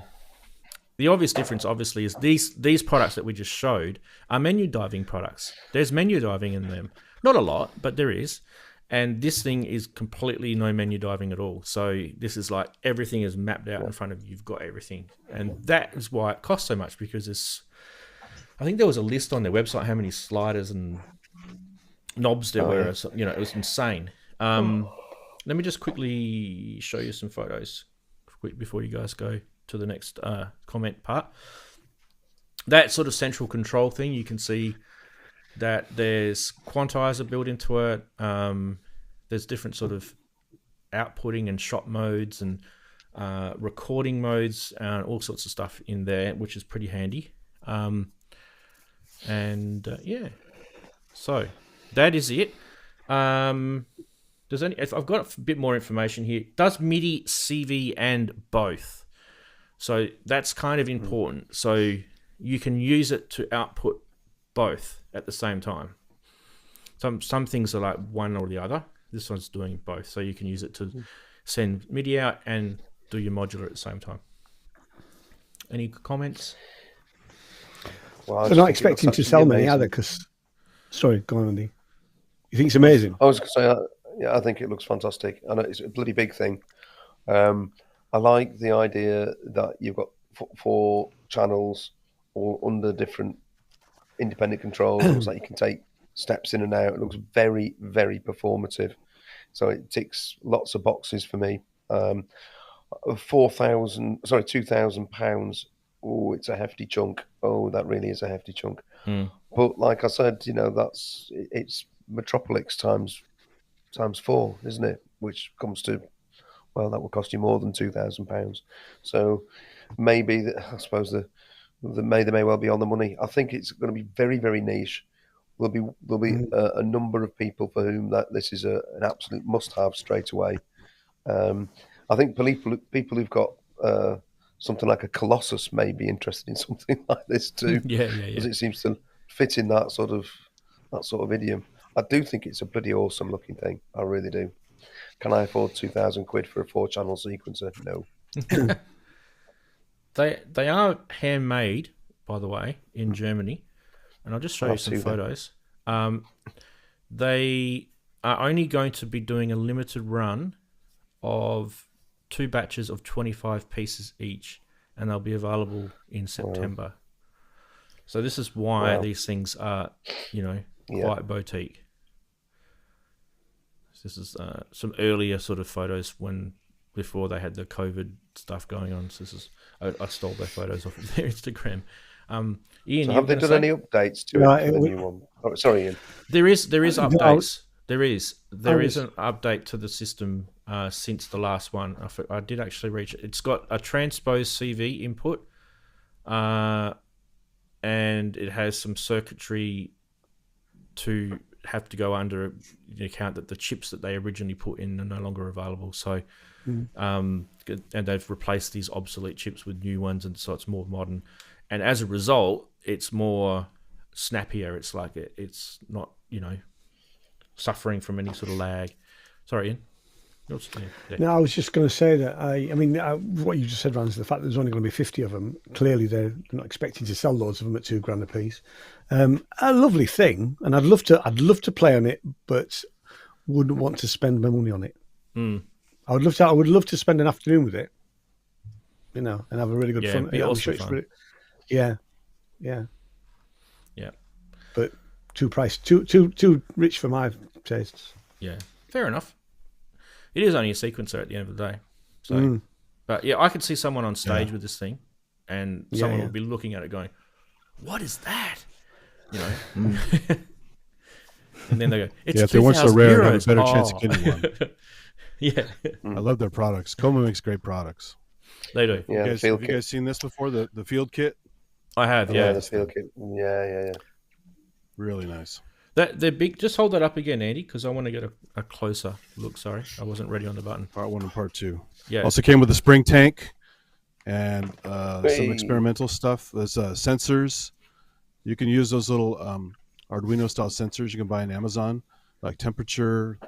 Speaker 1: obvious difference, obviously, is these products that we just showed are menu diving products. There's menu diving in them. Not a lot, but there is. And this thing is completely no menu diving at all. So this is like everything is mapped out in front of you. You've got everything. And that is why it costs so much, because I think there was a list on their website how many sliders and knobs there were. Yeah. It was insane. Let me just quickly show you some photos before you guys go to the next comment part. That sort of central control thing, you can see that there's quantizer built into it. There's different sort of outputting and shot modes and recording modes and all sorts of stuff in there, which is pretty handy. So that is it. If I've got a bit more information here. Does MIDI, CV, and both? So that's kind of important. So you can use it to output both at the same time. Some things are like one or the other. This one's doing both, so you can use it to send MIDI out and do your modular at the same time. Any comments?
Speaker 3: Well, they're not expecting to sell many either. Because, sorry, go on, Andy. You think it's amazing?
Speaker 2: I was going to say, I think it looks fantastic, and it's a bloody big thing. I like the idea that you've got 4 channels all under different independent controls. It looks like you can take steps in and out. It looks very, very performative. So it ticks lots of boxes for me. £2,000. Oh, it's a hefty chunk. Oh, that really is a hefty chunk. But like I said, it's Metropolix times 4, isn't it? which comes to, well, that will cost you more than £2,000. So maybe I suppose they may well be on the money. I think it's going to be very, very niche. There'll be a number of people for whom that this is an absolute must-have straight away. I think people who've got something like a Colossus may be interested in something like this too.
Speaker 1: Yeah.
Speaker 2: Because it seems to fit in that sort of idiom. I do think it's a bloody awesome looking thing. I really do. Can I afford £2,000 for a 4-channel sequencer? No.
Speaker 1: They are handmade, by the way, in Germany, and I'll just show you some photos. They are only going to be doing a limited run of 2 batches of 25 pieces each, and they'll be available in September. So this is why these things are, quite boutique. This is some earlier sort of photos before they had the COVID stuff going on. So this is I stole their photos off of their Instagram. Ian,
Speaker 2: so have they done any updates to it for the new one? Oh, sorry, Ian.
Speaker 1: There is updates. There is an update to the system since the last one. I did actually reach it. It's got a transposed CV input, and it has some circuitry to have to go under the account that the chips that they originally put in are no longer available. So, and they've replaced these obsolete chips with new ones, and so it's more modern. And as a result, it's more snappier. It's like it's not, suffering from any sort of lag. Sorry, Ian. Yeah.
Speaker 3: No, I was just going to say that what you just said, Ranzee, the fact that there's only going to be 50 of them, clearly they're not expecting to sell loads of them at $2,000 a piece. A lovely thing, and I'd love to play on it, but wouldn't want to spend my money on it. I would love to spend an afternoon with it, and have a really good fun.
Speaker 1: Be awesome fun.
Speaker 3: Yeah. But too rich for my tastes.
Speaker 1: Yeah, fair enough. It is only a sequencer at the end of the day. So, but yeah, I could see someone on stage with this thing, and someone would be looking at it going, "What is that?" And then they go, "It's
Speaker 4: if they weren't so rare, I have a better
Speaker 1: €2,000."
Speaker 4: chance of getting one.
Speaker 1: Yeah,
Speaker 4: I love their products. Koma makes great products.
Speaker 1: They do.
Speaker 2: Yeah,
Speaker 4: have you guys seen this before? The field kit?
Speaker 1: I have.
Speaker 2: The field kit. Yeah.
Speaker 4: Really nice.
Speaker 1: They're big. Just hold that up again, Andy, because I want to get a closer look. Sorry, I wasn't ready on the button.
Speaker 4: Part 1 and part 2.
Speaker 1: Yeah.
Speaker 4: Also came with a spring tank and some experimental stuff. There's sensors. You can use those little Arduino style sensors you can buy on Amazon, like temperature.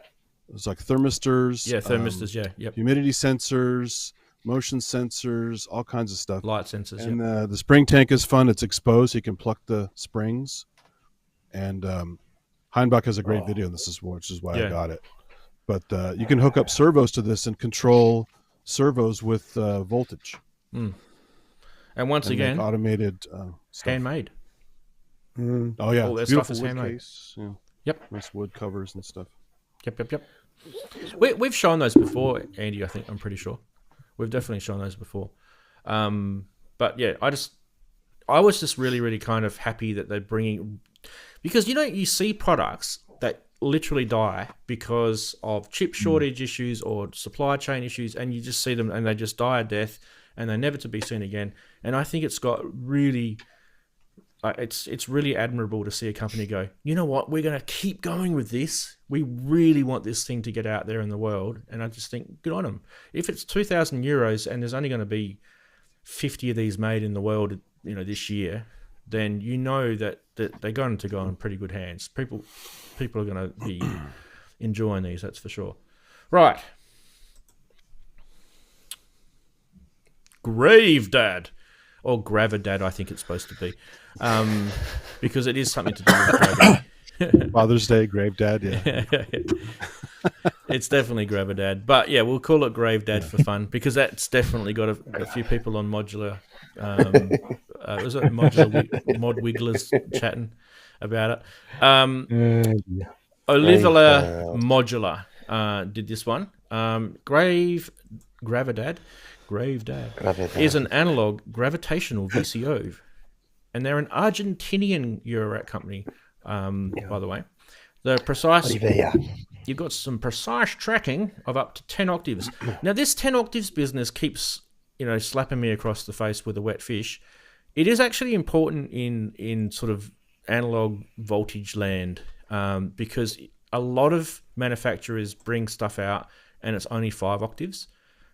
Speaker 4: There's like thermistors.
Speaker 1: Yeah, thermistors. Yep.
Speaker 4: Humidity sensors, motion sensors, all kinds of stuff.
Speaker 1: Light sensors.
Speaker 4: And the spring tank is fun. It's exposed. So you can pluck the springs. And Heinbach has a great video on this, which is why I got it. But you can hook up servos to this and control servos with voltage.
Speaker 1: And once again,
Speaker 4: automated stuff.
Speaker 1: handmade.
Speaker 4: Oh yeah,
Speaker 1: all their
Speaker 4: beautiful
Speaker 1: stuff is
Speaker 4: wood
Speaker 1: handmade.
Speaker 4: Case. Yeah.
Speaker 1: Yep.
Speaker 4: Nice wood covers and stuff.
Speaker 1: Yep. We've shown those before, Andy. I'm pretty sure we've definitely shown those before. But yeah, I was just really, really kind of happy that they're bringing, because you see products that literally die because of chip shortage issues or supply chain issues, and you just see them and they just die a death and they're never to be seen again. And I think it's got really, it's really admirable to see a company go, you know what, we're going to keep going with this. We really want this thing to get out there in the world. And I just think, good on them. If it's €2,000 and there's only going to be 50 of these made in the world, this year, then that they're going to go in pretty good hands. People are going to be enjoying these, that's for sure. Right. Gravedad. Or Gravedad, I think it's supposed to be. Because it is something to do with gravity.
Speaker 4: Father's Day, Gravedad, yeah.
Speaker 1: It's definitely Gravedad. But yeah, we'll call it Gravedad for fun, because that's definitely got a few people on modular. Was it modular mod wigglers chatting about it? Olivia Modular did this one. Gravedad is an analog gravitational VCO, and they're an Argentinian eurorack company. By the way, the precise you've got some precise tracking of up to 10 octaves. Now, this 10 octaves business keeps, slapping me across the face with a wet fish. It is actually important in sort of analog voltage land, because a lot of manufacturers bring stuff out and it's only 5 octaves,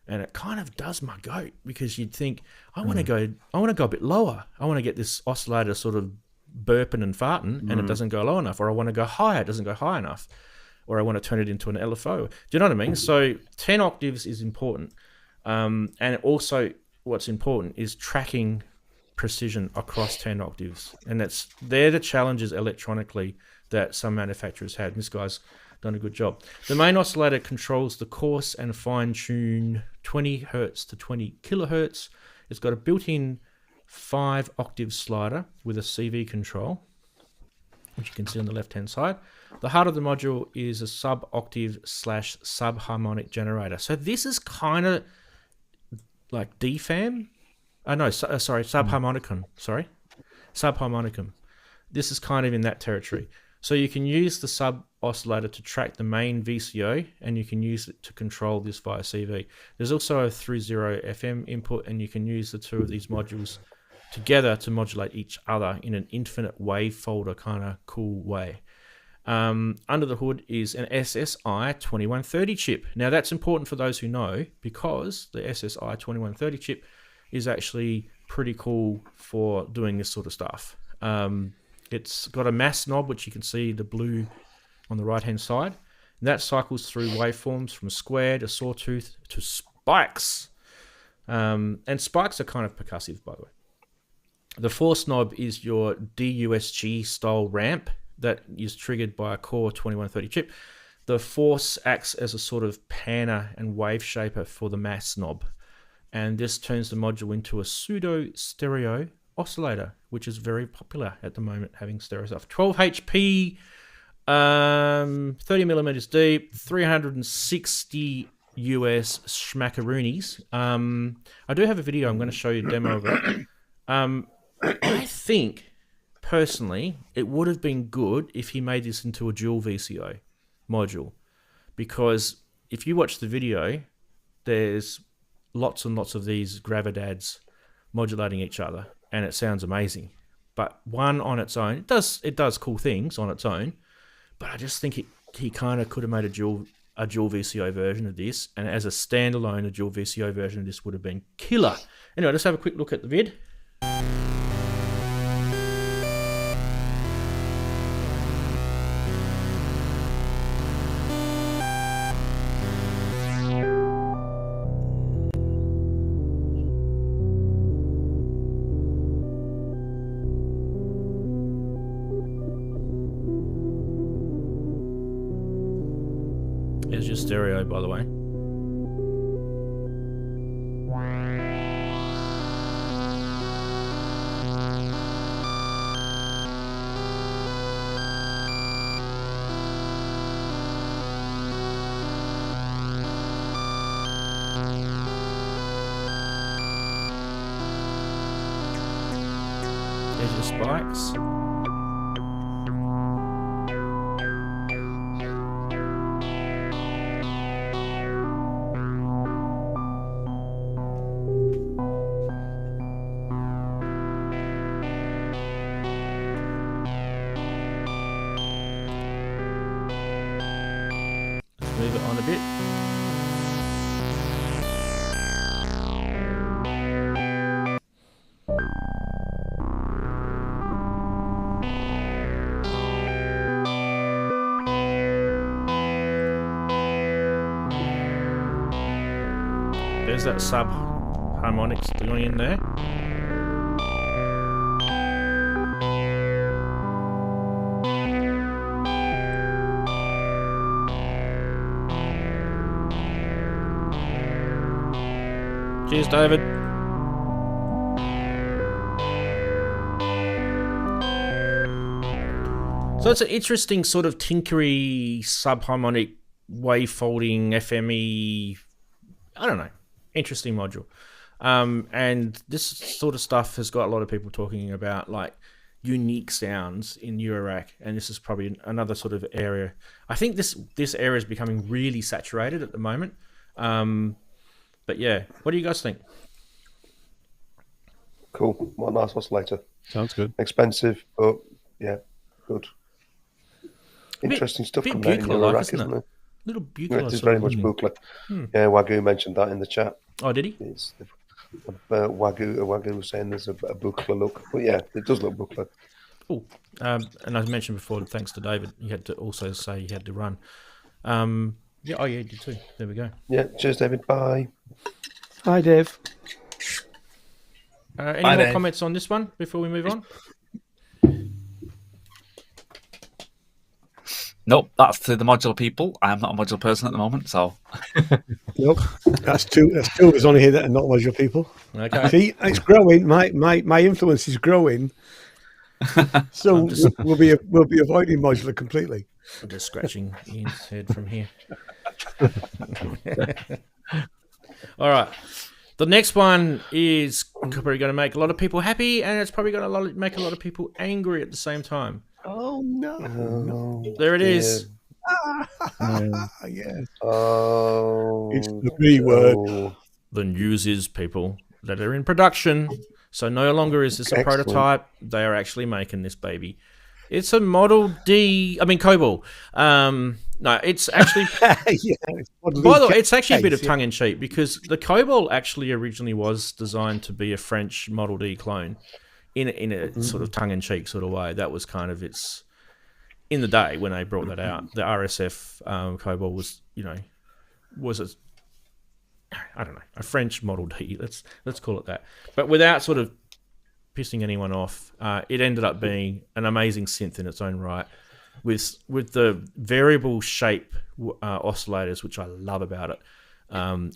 Speaker 1: and it kind of does my goat, because you'd think, I want to go a bit lower. I want to get this oscillator sort of burping and farting, and it doesn't go low enough, or I want to go higher, it doesn't go high enough, or I want to turn it into an LFO. Do you know what I mean? So 10 octaves is important, and also what's important is tracking precision across 10 octaves, and they're the challenges electronically that some manufacturers had. This guy's done a good job. The main oscillator controls the coarse and fine tune 20 hertz to 20 kilohertz. It's got a built-in 5 octave slider with a CV control, which you can see on the left hand side. The heart of the module is a sub octave / subharmonic generator. So this is kind of like DFAM. Subharmonicum. Subharmonicum. This is kind of in that territory. So you can use the sub oscillator to track the main VCO, and you can use it to control this via CV. There's also a 3.0 FM input, and you can use the two of these modules together to modulate each other in an infinite wave folder kind of cool way. Under the hood is an SSI 2130 chip. Now that's important for those who know, because the SSI 2130 chip is actually pretty cool for doing this sort of stuff. It's got a mass knob, which you can see the blue on the right hand side. And that cycles through waveforms from square to sawtooth to spikes. And spikes are kind of percussive, by the way. The force knob is your DUSG style ramp that is triggered by a core 2130 chip. The force acts as a sort of panner and wave shaper for the mass knob. And this turns the module into a pseudo stereo oscillator, which is very popular at the moment, having stereo stuff. 12 HP, 30 millimeters deep, 360 US schmackaroonies. I do have a video. I'm going to show you a demo of it. I think, personally, it would have been good if he made this into a dual VCO module, because if you watch the video, there's lots and lots of these Gravedads modulating each other, and it sounds amazing. But one on its own, it does cool things on its own, but I just think he kind of could have made a dual VCO version of this, and as a standalone, a dual VCO version of this would have been killer. Anyway, let's have a quick look at the vid. There's your stereo, by the way. There's your spikes. Move it on a bit. There's that sub harmonics going in there. Cheers, David. So it's an interesting sort of tinkery, subharmonic, wavefolding, FME, I don't know, interesting module. And this sort of stuff has got a lot of people talking about, like, unique sounds in eurorack, and this is probably another sort of area. I think this area is becoming really saturated at the moment. But yeah, what do you guys think?
Speaker 2: Cool. What a nice oscillator.
Speaker 4: Sounds good.
Speaker 2: Expensive, but yeah, good. Interesting stuff
Speaker 1: bit
Speaker 2: coming out in
Speaker 1: bucla-like,
Speaker 2: eurorack, isn't it?
Speaker 1: Little
Speaker 2: Yeah,
Speaker 1: bucla.
Speaker 2: it is very much bucla. Yeah, Wagyu mentioned that in the chat.
Speaker 1: Oh, did he?
Speaker 2: It's Wagyu was saying there's a bucla look. But yeah, it does look bucla.
Speaker 1: Cool. And I mentioned before, thanks to David, he had to also say he had to run. Yeah, oh yeah, he did too. There we go.
Speaker 2: Yeah, cheers, David. Bye.
Speaker 3: Hi, Dave.
Speaker 1: Any
Speaker 5: Hi,
Speaker 1: more
Speaker 5: Dave.
Speaker 1: comments on this one before we move on?
Speaker 5: Nope, that's to the modular people. I am not a modular person at the moment, so
Speaker 3: Nope, that's two. That's two of us on here that are not modular people.
Speaker 1: Okay.
Speaker 3: See, it's growing. My influence is growing. So we'll be avoiding modular completely.
Speaker 1: I'm just scratching Ian's head from here. All right. The next one is probably going to make a lot of people happy, and it's probably going to make a lot of people angry at the same time.
Speaker 3: Oh no!
Speaker 1: There it is.
Speaker 3: Yes.
Speaker 2: Oh,
Speaker 3: It's the B word.
Speaker 2: oh.
Speaker 1: The news is, people, that are in production. So no longer is this a
Speaker 2: Excellent.
Speaker 1: prototype. They are actually making this baby. It's a Model D. I mean, Kobol. No, it's actually.
Speaker 3: Yeah.
Speaker 1: By the way, it's actually a bit of
Speaker 3: Case, yeah.
Speaker 1: tongue-in-cheek because the Kobol actually originally was designed to be a French Model D clone in a sort of tongue-in-cheek sort of way. That was kind of its... In the day when they brought that out, the RSF Kobol was a French Model D. Let's call it that. But without sort of pissing anyone off, it ended up being an amazing synth in its own right, with the variable shape oscillators, which I love about it.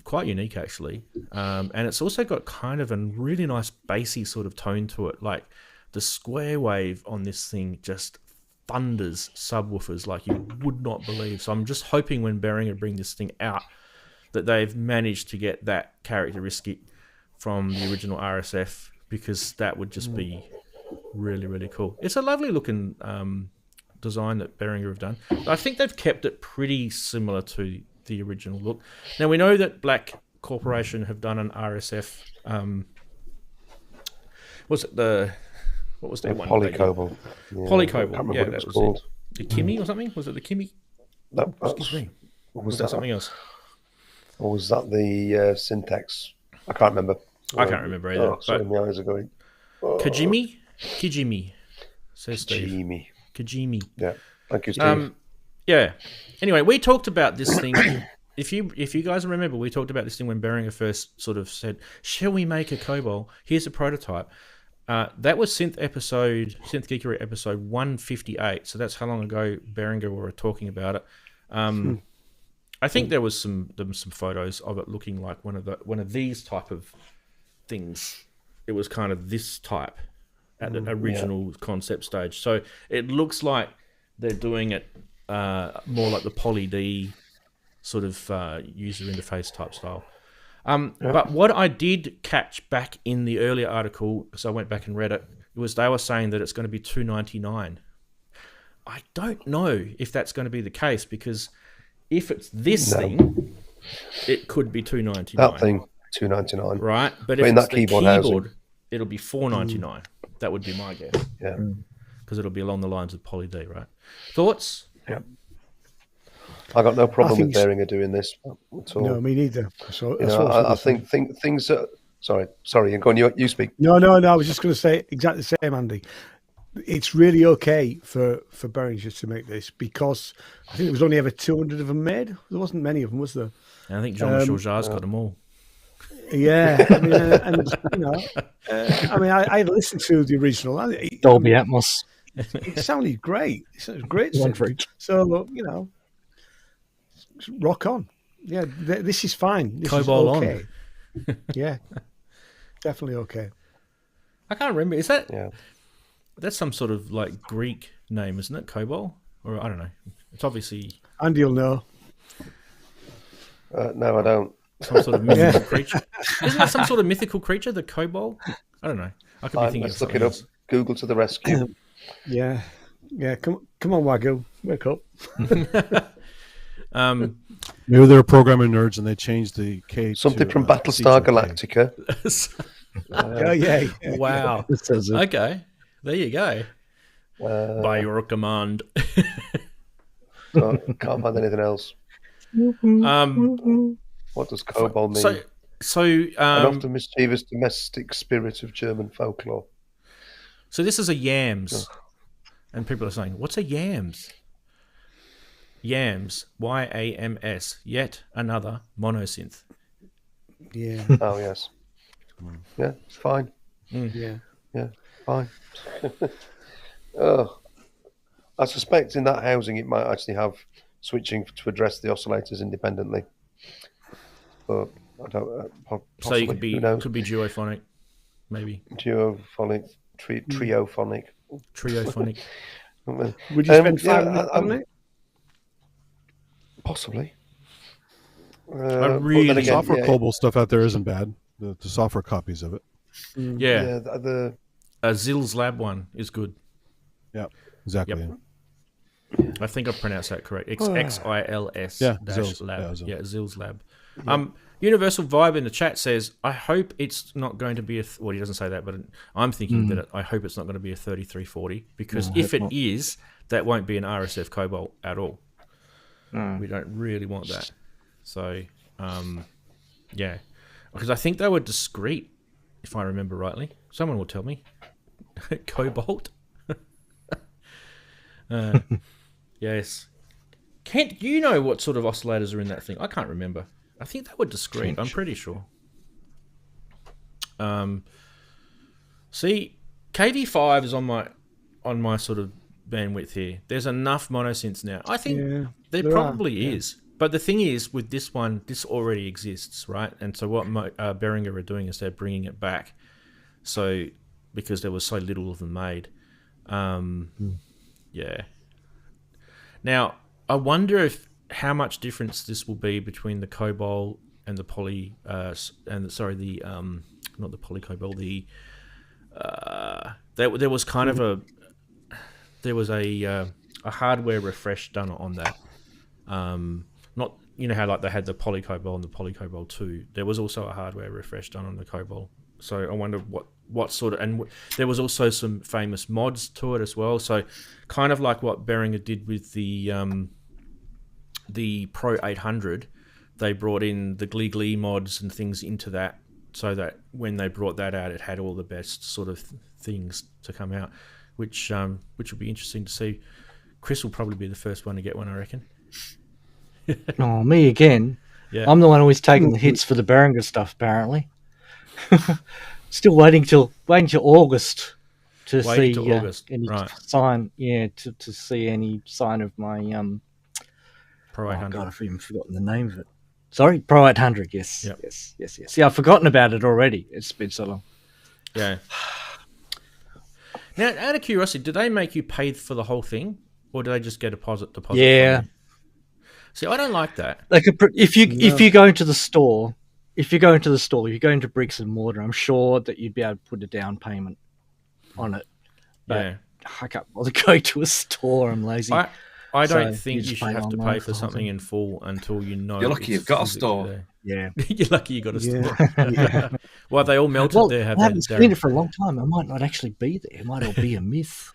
Speaker 1: Quite unique actually, and it's also got kind of a really nice bassy sort of tone to it. Like the square wave on this thing just thunders subwoofers like you would not believe. So I'm just hoping when Behringer bring this thing out that they've managed to get that characteristic from the original RSF, because that would just be really, really cool. It's a lovely looking design that Behringer have done. I think they've kept it pretty similar to the original look. Now we know that Black Corporation have done an RSF. What was their one?
Speaker 2: Polycobol. Yeah,
Speaker 1: Polycobol. Yeah, that was
Speaker 2: called.
Speaker 1: it. The Kimi or something? Was it the Kimi?
Speaker 2: No,
Speaker 1: Excuse me.
Speaker 2: what
Speaker 1: Was
Speaker 2: was
Speaker 1: that
Speaker 2: that?
Speaker 1: something else?
Speaker 2: Or was that the Syntax? I can't remember.
Speaker 1: I can't remember either.
Speaker 2: Oh, sorry,
Speaker 1: But
Speaker 2: my eyes are going. Oh,
Speaker 1: Kijimi, says Steve.
Speaker 2: Jimmy.
Speaker 1: Kijimi.
Speaker 2: Yeah. Thank you, Steve.
Speaker 1: Yeah. Anyway, we talked about this thing. If you guys remember, we talked about this thing when Behringer first sort of said, "Shall we make a Kobol? Here's a prototype." That was Synth Geekery episode 158. So that's how long ago Behringer were talking about it. I think there was some photos of it looking like one of these type of things. It was kind of this type at the original concept stage. So it looks like they're doing it more like the Poly D sort of user interface type style. But what I did catch back in the earlier article, because I went back and read it, was they were saying that it's going to be $299. I don't know if that's going to be the case, because if it's this thing, it could be $299.
Speaker 2: That thing, $299.
Speaker 1: Right? But
Speaker 2: in
Speaker 1: if it's
Speaker 2: that
Speaker 1: the
Speaker 2: keyboard
Speaker 1: keyboard,
Speaker 2: housing.
Speaker 1: it'll be $499. That would be my guess.
Speaker 2: Yeah.
Speaker 1: Because it'll be along the lines of Poly D, right? Thoughts?
Speaker 2: Yeah. I got no problem with
Speaker 3: think so.
Speaker 2: Behringer doing this at all.
Speaker 3: No, me neither. So
Speaker 2: You know, I think things are. Sorry, you go on. You speak.
Speaker 3: No. I was just going to say exactly the same, Andy. It's really okay for Behringer to make this, because I think there was only ever 200 of them made. There wasn't many of them, was there?
Speaker 1: And I think Jean-Michel Jarre's got them all.
Speaker 3: Yeah, I mean, and you know, I listened to the original.
Speaker 6: Dolby Atmos.
Speaker 3: It sounded great. It sounded great.
Speaker 6: One for each.
Speaker 3: So rock on. Yeah, this is fine. This
Speaker 1: Kobol
Speaker 3: is okay. Yeah, definitely okay.
Speaker 1: I can't remember. Is that...
Speaker 2: Yeah.
Speaker 1: That's some sort of like Greek name, isn't it? Kobol? Or I don't know. It's obviously
Speaker 3: Andy will know.
Speaker 2: No, I don't.
Speaker 1: some sort of mythical creature. Isn't that some sort of mythical creature, the Kobol? I don't know. I could be thinking of
Speaker 2: Let's look
Speaker 1: something
Speaker 2: it up.
Speaker 1: else.
Speaker 2: Google to the rescue.
Speaker 3: Yeah. Come on, Wagyu, wake up.
Speaker 4: Maybe they're programming nerds and they changed the K.
Speaker 2: Something
Speaker 4: to,
Speaker 2: from Battlestar
Speaker 4: C to a K.
Speaker 2: Galactica.
Speaker 3: Yeah.
Speaker 1: Wow. Okay, there you go. By your command.
Speaker 2: Can't find anything else. What does Kobol mean?
Speaker 1: So
Speaker 2: An often mischievous domestic spirit of German folklore.
Speaker 1: So this is a yams, and people are saying, "What's a yams?" Yams, YAMS, yet another monosynth.
Speaker 3: Yeah.
Speaker 2: Oh yes. Yeah, it's fine.
Speaker 3: Yeah.
Speaker 2: Yeah, fine. I suspect in that housing it might actually have switching to address the oscillators independently. But I don't.
Speaker 1: So you
Speaker 2: possibly. Who knows?
Speaker 1: could be duophonic, maybe
Speaker 2: Duophonic, triophonic.
Speaker 1: triophonic.
Speaker 3: Would you spend 5 minutes on it?
Speaker 2: Possibly.
Speaker 1: really-
Speaker 2: but then
Speaker 4: The
Speaker 2: again,
Speaker 4: software
Speaker 2: yeah,
Speaker 4: Kobol stuff out there isn't bad. The software copies of it.
Speaker 1: Yeah,
Speaker 2: the
Speaker 1: a Zills Lab one is good.
Speaker 4: Yeah, exactly.
Speaker 1: Yep. I think I pronounced that correct. XILS
Speaker 4: Yeah,
Speaker 1: dash
Speaker 4: Zills.
Speaker 1: lab.
Speaker 4: Yeah, Zills.
Speaker 1: Yeah, Zills Lab. Universal Vibe in the chat says, I hope it's not going to be well, he doesn't say that, but I'm thinking that I hope it's not going to be a 3340, because if it is, that won't be an RSF Kobol at all. We don't really want that. So, yeah. Because I think they were discrete, if I remember rightly. Someone will tell me. Cobalt. Yes. Kent, you know what sort of oscillators are in that thing? I can't remember. I think they were discrete. I'm pretty sure. See, KV5 is on my sort of bandwidth here. There's enough monosynths now. I think there probably is. But the thing is, with this one, this already exists, right? And so what Behringer are doing is they're bringing it back. So, because there was so little of them made. Yeah. Now, I wonder how much difference this will be between the Kobol and the poly, not the poly Kobol. There was kind of a hardware refresh done on that. Not, you know how like they had the poly Kobol and the poly Kobol 2. There was also a hardware refresh done on the Kobol. So I wonder what sort of, and there was also some famous mods to it as well. So kind of like what Behringer did with the Pro 800, they brought in the Glee mods and things into that, so that when they brought that out, it had all the best sort of things to come out, which will be interesting to see. Chris will probably be the first one to get one, I reckon.
Speaker 6: Oh, me again.
Speaker 1: Yeah.
Speaker 6: I'm the one always taking the hits for the Behringer stuff, apparently. Still waiting till August to see any
Speaker 1: right.
Speaker 6: sign. Yeah, to see any sign of my
Speaker 1: Pro 800.
Speaker 6: Oh God, I've even forgotten the name of it. Sorry, Pro 800. Yes,
Speaker 1: Yep.
Speaker 6: yes. Yeah, I've forgotten about it already. It's been so long.
Speaker 1: Yeah. Now, out of curiosity, do they make you pay for the whole thing, or do they just get a deposit?
Speaker 6: Yeah.
Speaker 1: From you? See, I don't like that.
Speaker 6: Like if you go into the store. If you go into bricks and mortar, I'm sure that you'd be able to put a down payment on it. But I can't bother going to a store. I'm lazy.
Speaker 1: I don't think you should have to pay for something in full until you know.
Speaker 5: You're lucky you've got a store.
Speaker 1: There.
Speaker 6: Yeah.
Speaker 1: You're lucky you got a store. Well, they all melted there, have
Speaker 6: I
Speaker 1: they?
Speaker 6: haven't seen it for a long time. It might not actually be there. It might all be a myth.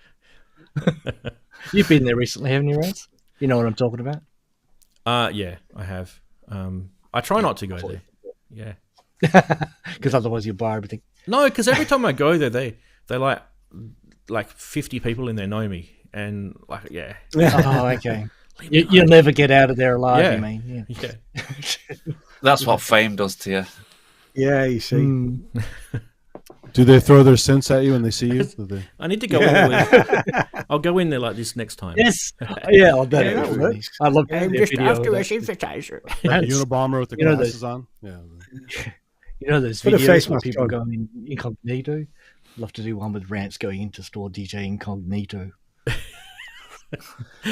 Speaker 6: You've been there recently, haven't you, Rance? You know what I'm talking about?
Speaker 1: Yeah, I have. I try not to go there. Yeah.
Speaker 6: Because otherwise you'll buy everything.
Speaker 1: No, because every time I go there, they like 50 people in there know me, and like
Speaker 6: Oh, okay. You'll never get out of there alive. You mean?
Speaker 1: Yeah.
Speaker 5: That's what fame does to you.
Speaker 3: Yeah, you see.
Speaker 4: Do they throw their synths at you when they see you?
Speaker 1: I need to go in. I'll go in there like this next time.
Speaker 6: Yes. Yeah, I'll do it. I love
Speaker 3: I'm just after a synthesizer.
Speaker 4: Unabomber with the glasses on. Yeah.
Speaker 6: You know those
Speaker 3: Put a face
Speaker 6: videos where
Speaker 3: mask
Speaker 6: people
Speaker 3: on.
Speaker 6: go in incognito? I'd love to do one with Rants going into store DJ incognito.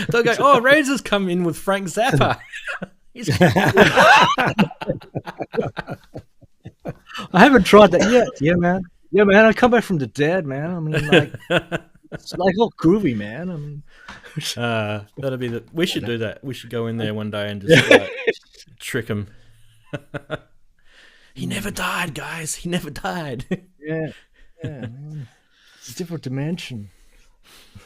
Speaker 1: They'll go, oh, Ranzee's come in with Frank Zappa.
Speaker 6: I haven't tried that yet. Yeah, man. Yeah, man, I come back from the dead, man. I mean, like, it's like all groovy, man. I mean,
Speaker 1: that'll be the. We should do that. We should go in there one day and just trick him. He never died, guys. He never died.
Speaker 6: yeah, man. It's a different dimension.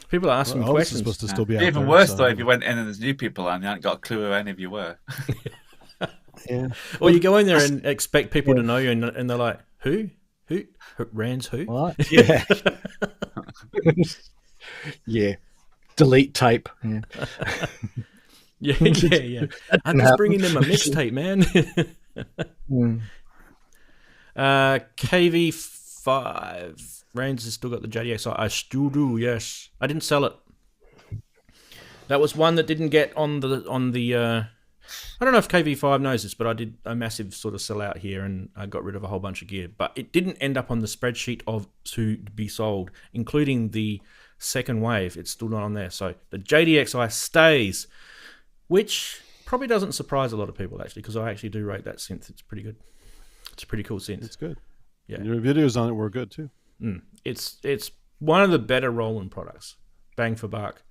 Speaker 1: People are asking questions.
Speaker 4: Supposed to still be out
Speaker 5: Even
Speaker 4: there,
Speaker 5: worse
Speaker 4: so-
Speaker 5: though if you went in and there's new people and you hadn't got a clue who any of you were.
Speaker 6: Yeah.
Speaker 1: Or you go in there and expect people to know you, and they're like, "Who? Rand's who?"
Speaker 6: What? Yeah. Yeah. Delete tape. Yeah.
Speaker 1: Yeah. I'm just bringing them a mixtape, man. KV5. Ranzee has still got the JDX. I still do, yes. I didn't sell it. That was one that didn't get on the. I don't know if KV5 knows this, but I did a massive sort of sellout here, and I got rid of a whole bunch of gear. But it didn't end up on the spreadsheet to be sold, including the second wave. It's still not on there. So the JDXI stays, which probably doesn't surprise a lot of people, actually, because I actually do rate that synth. It's pretty good. It's a pretty cool synth.
Speaker 4: It's good.
Speaker 1: Yeah.
Speaker 4: And your videos on it were good too.
Speaker 1: It's one of the better Roland products. Bang for buck.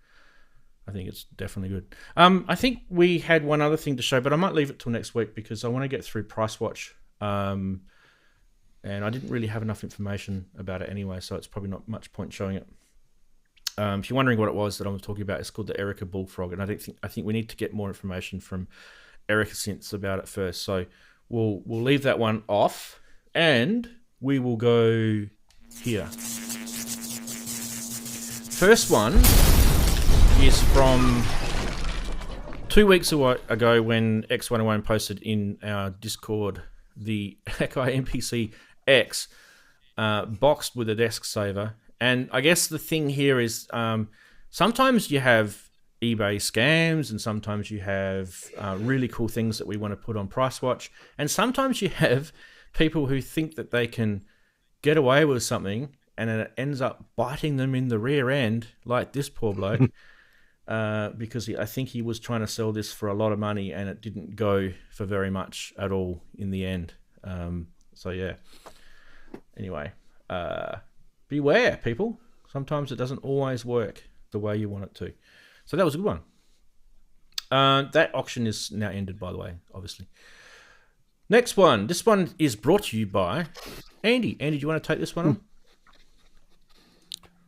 Speaker 1: I think it's definitely good. I think we had one other thing to show, but I might leave it till next week because I want to get through Price Watch. And I didn't really have enough information about it anyway, so it's probably not much point showing it. If you're wondering what it was that I was talking about, it's called the Erica Bullfrog, and I think we need to get more information from Erica Synths about it first. So we'll leave that one off, and we will go here. First one is from 2 weeks ago when X101 posted in our Discord the Akai MPC X boxed with a desk saver. And I guess the thing here is sometimes you have eBay scams, and sometimes you have really cool things that we want to put on Price Watch, and sometimes you have people who think that they can get away with something and then it ends up biting them in the rear end, like this poor bloke, because I think he was trying to sell this for a lot of money and it didn't go for very much at all in the end. So yeah. Anyway, beware, people. Sometimes it doesn't always work the way you want it to. So that was a good one. That auction is now ended, by the way, obviously. Next one. This one is brought to you by Andy. Andy, do you want to take this one on?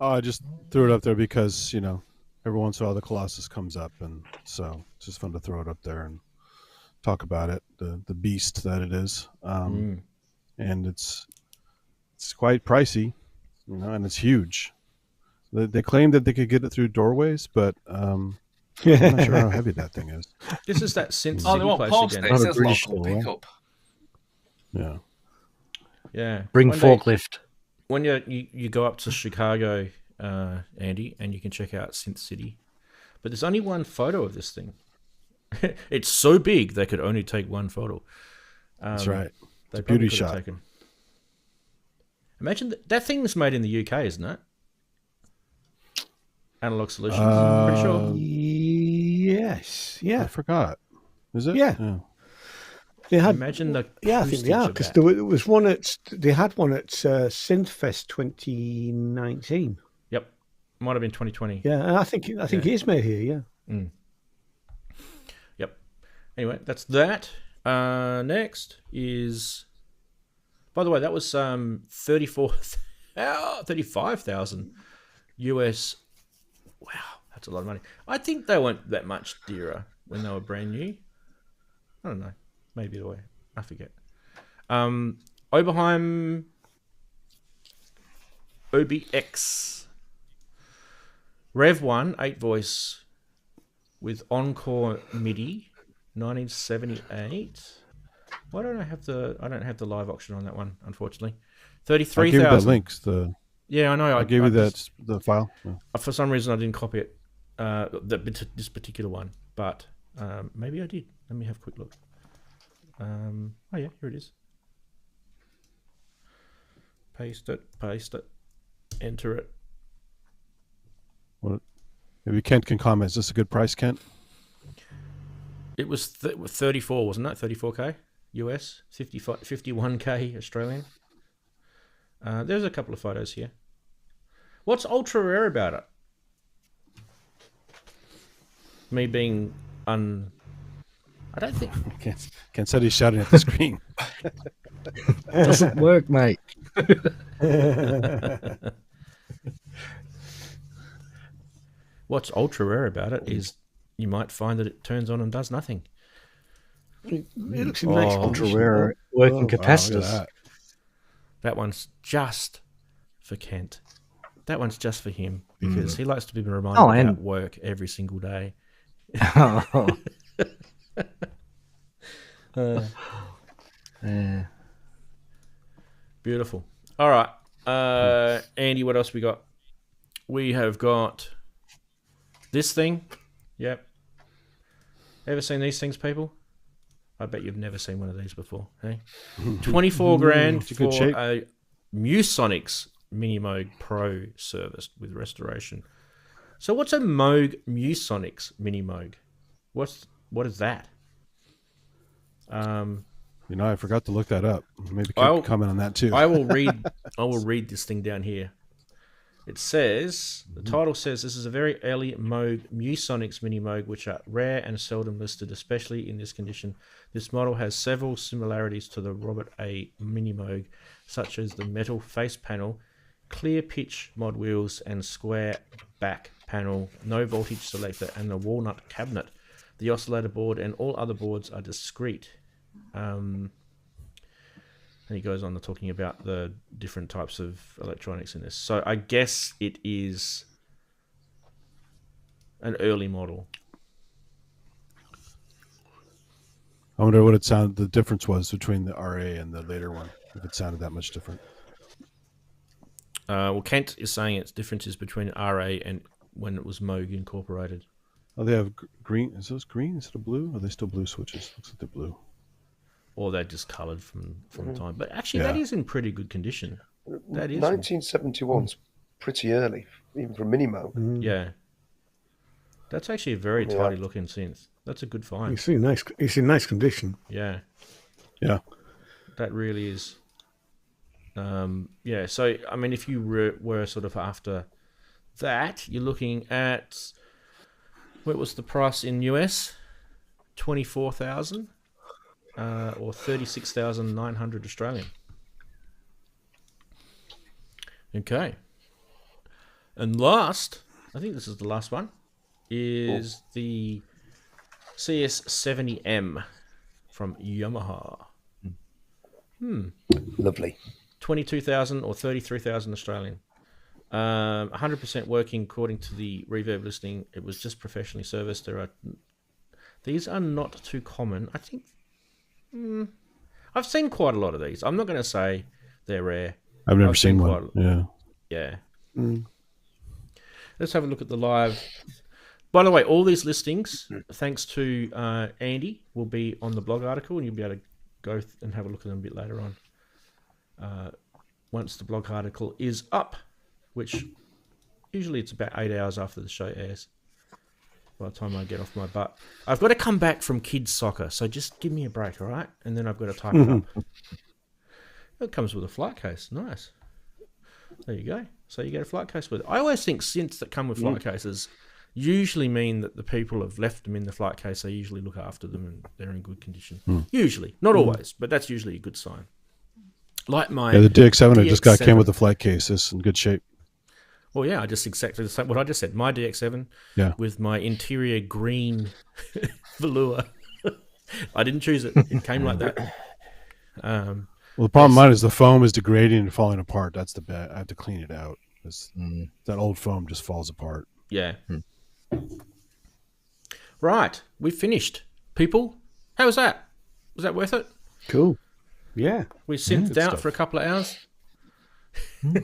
Speaker 4: I just threw it up there because, every once in a while the Colossus comes up, and so it's just fun to throw it up there and talk about it, the beast that it is. And it's quite pricey, and it's huge. They claim that they could get it through doorways, but I'm not sure how heavy that thing is.
Speaker 1: This is that Synth
Speaker 5: Oh, they
Speaker 1: City
Speaker 5: want
Speaker 1: place
Speaker 5: post
Speaker 1: again.
Speaker 5: it.
Speaker 6: Not a
Speaker 5: It says
Speaker 6: British
Speaker 5: local
Speaker 6: store,
Speaker 5: pickup.
Speaker 4: Yeah.
Speaker 1: Yeah.
Speaker 6: Bring
Speaker 1: One day,
Speaker 6: forklift.
Speaker 1: when you go up to Chicago, Andy, and you can check out Synth City, but there's only one photo of this thing. It's so big they could only take one photo.
Speaker 4: That's right.
Speaker 1: They
Speaker 4: It's a
Speaker 1: probably
Speaker 4: beauty
Speaker 1: could have
Speaker 4: shot.
Speaker 1: taken. Imagine that thing is made in the UK, isn't it? Analog Solutions, I'm pretty sure.
Speaker 3: Yes.
Speaker 4: I
Speaker 3: Yeah.
Speaker 4: forgot. Is it?
Speaker 3: Yeah. They had.
Speaker 1: Imagine the
Speaker 3: Yeah, I think they
Speaker 1: postage
Speaker 3: are
Speaker 1: of
Speaker 3: because
Speaker 1: that.
Speaker 3: there was one at. They had one at Synthfest 2019.
Speaker 1: Yep, might have been 2020.
Speaker 3: Yeah, and I think it is made here. Yeah.
Speaker 1: Yep. Anyway, that's that. Next is, by the way, that was 35,000 US. Wow, that's a lot of money. I think they weren't that much dearer when they were brand new. I don't know. Maybe the way. I forget. Oberheim OBX Rev 1 8 voice with Encore MIDI 1978. Why don't I have the live auction on that one, unfortunately.
Speaker 4: I gave you
Speaker 1: 33,000.
Speaker 4: the links.
Speaker 1: Yeah, I know.
Speaker 4: I gave you
Speaker 1: just-
Speaker 4: the file. Yeah.
Speaker 1: for some reason I didn't copy it, this particular one, but maybe I did. Let me have a quick look. Oh yeah, here it is. Paste it, enter it.
Speaker 4: What? Maybe Kent can comment. Is this a good price, Kent?
Speaker 1: It was 34, wasn't it? 34k US, 51k Australian. There's a couple of photos here. What's ultra rare about it? Me being I don't think...
Speaker 4: Ken said he's shouting at the screen.
Speaker 6: Doesn't work, mate.
Speaker 1: What's ultra rare about it is you might find that it turns on and does nothing.
Speaker 3: It looks in nice
Speaker 6: Ultra
Speaker 3: condition.
Speaker 6: rare working
Speaker 4: Wow, look at
Speaker 6: capacitors.
Speaker 4: that.
Speaker 1: That one's just for Kent. That one's just for him because he likes to be reminded about work every single day.
Speaker 6: Oh.
Speaker 1: Beautiful. All right. Andy, what else we got? We have got this thing. Yep. Ever seen these things, people? I bet you've never seen one of these before. Hey? 24 grand
Speaker 4: It's a good
Speaker 1: for
Speaker 4: shape.
Speaker 1: a Musonix Mini Moog Pro service with restoration. So what's a Moog Musonix Mini Moog? What is that?
Speaker 4: I forgot to look that up. Maybe
Speaker 1: I'll-
Speaker 4: comment on that too.
Speaker 1: I will read this thing down here. It says, the title says, this is a very early Moog Musonix Mini Moog, which are rare and seldom listed, especially in this condition. This model has several similarities to the Robert A. Mini Moog, such as the metal face panel, clear pitch mod wheels, and square back panel, no voltage selector, and the walnut cabinet. The oscillator board and all other boards are discrete. And he goes on to talking about the different types of electronics in this. So I guess it is an early model.
Speaker 4: I wonder what the difference was between the RA and the later one, if it sounded that much different.
Speaker 1: Well, Kent is saying its differences between RA and when it was Moog incorporated.
Speaker 4: Oh, they have green. Is those green instead of blue? Or are they still blue switches? Looks like they're blue.
Speaker 1: Or they're just coloured from time. But actually, that is in pretty good condition. That is
Speaker 2: 1971's pretty early, even for a Mini Moog.
Speaker 1: Yeah. That's actually a very tidy looking synth. That's a good find.
Speaker 3: It's in nice condition.
Speaker 1: Yeah.
Speaker 4: Yeah.
Speaker 1: That really is. Yeah, so, I mean, if you were sort of after that, you're looking at, what was the price in US? 24,000 or 36,900 Australian. Okay. And last, I think this is the last one, is the CS70M from Yamaha.
Speaker 2: Lovely.
Speaker 1: 22,000 or 33,000 Australian. 100% working according to the Reverb listing. It was just professionally serviced. These are not too common. I think I've seen quite a lot of these. I'm not going to say they're rare.
Speaker 4: I've never seen one.
Speaker 1: Yeah. Let's have a look at the live. By the way, all these listings, thanks to Andy, will be on the blog article, and you'll be able to go and have a look at them a bit later on. Once the blog article is up, which usually it's about 8 hours after the show airs. By the time I get off my butt, I've got to come back from kids soccer, so just give me a break, all right? And then I've got to type it up. It comes with a flight case. Nice. There you go. So you get a flight case with it. I always think synths that come with flight cases usually mean that the people have left them in the flight case. They usually look after them and they're in good condition. Usually, not always, but that's usually a good sign. Like my
Speaker 4: the DX7 I just got
Speaker 1: DX7.
Speaker 4: came with the flight case. It's in good shape.
Speaker 1: Well, yeah, I just exactly the same. What I just said. My DX7 with my interior green velour. I didn't choose it. It came like that.
Speaker 4: Well, the problem mine is the foam is degrading and falling apart. That's the bad. I have to clean it out. That old foam just falls apart.
Speaker 1: Yeah. Right, we finished. People, how was that? Was that worth it?
Speaker 3: Cool. Yeah.
Speaker 1: We synthed
Speaker 4: good
Speaker 1: out
Speaker 4: stuff.
Speaker 1: for a couple of hours.
Speaker 2: We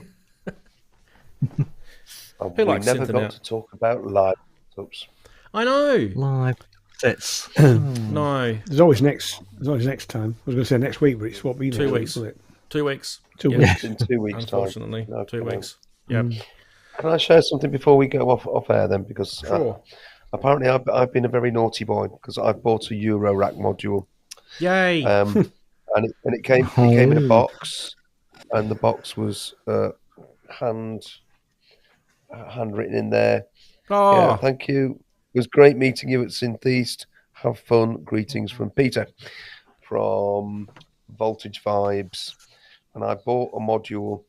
Speaker 1: likes
Speaker 2: never
Speaker 1: synthing
Speaker 2: got
Speaker 1: out?
Speaker 2: to talk about live setups.
Speaker 1: I know.
Speaker 6: Live sets.
Speaker 1: No,
Speaker 3: There's always next time. I was going to say next week, but it's what we
Speaker 1: 2 weeks.
Speaker 3: 2
Speaker 1: weeks.
Speaker 3: 2
Speaker 1: Yeah.
Speaker 3: weeks.
Speaker 2: In 2 weeks' time.
Speaker 1: Unfortunately,
Speaker 2: No,
Speaker 1: 2
Speaker 2: come on.
Speaker 1: weeks. Yep.
Speaker 2: Can I share something before we go off air then? Because
Speaker 1: Sure.
Speaker 2: apparently I've been a very naughty boy because I've bought a eurorack module,
Speaker 1: Yay.
Speaker 2: and it came in a box, and the box was handwritten in there.
Speaker 1: Oh,
Speaker 2: Yeah, thank you. It was great meeting you at Synth East. Have fun. Greetings from Peter from Voltage Vibes. And I bought a module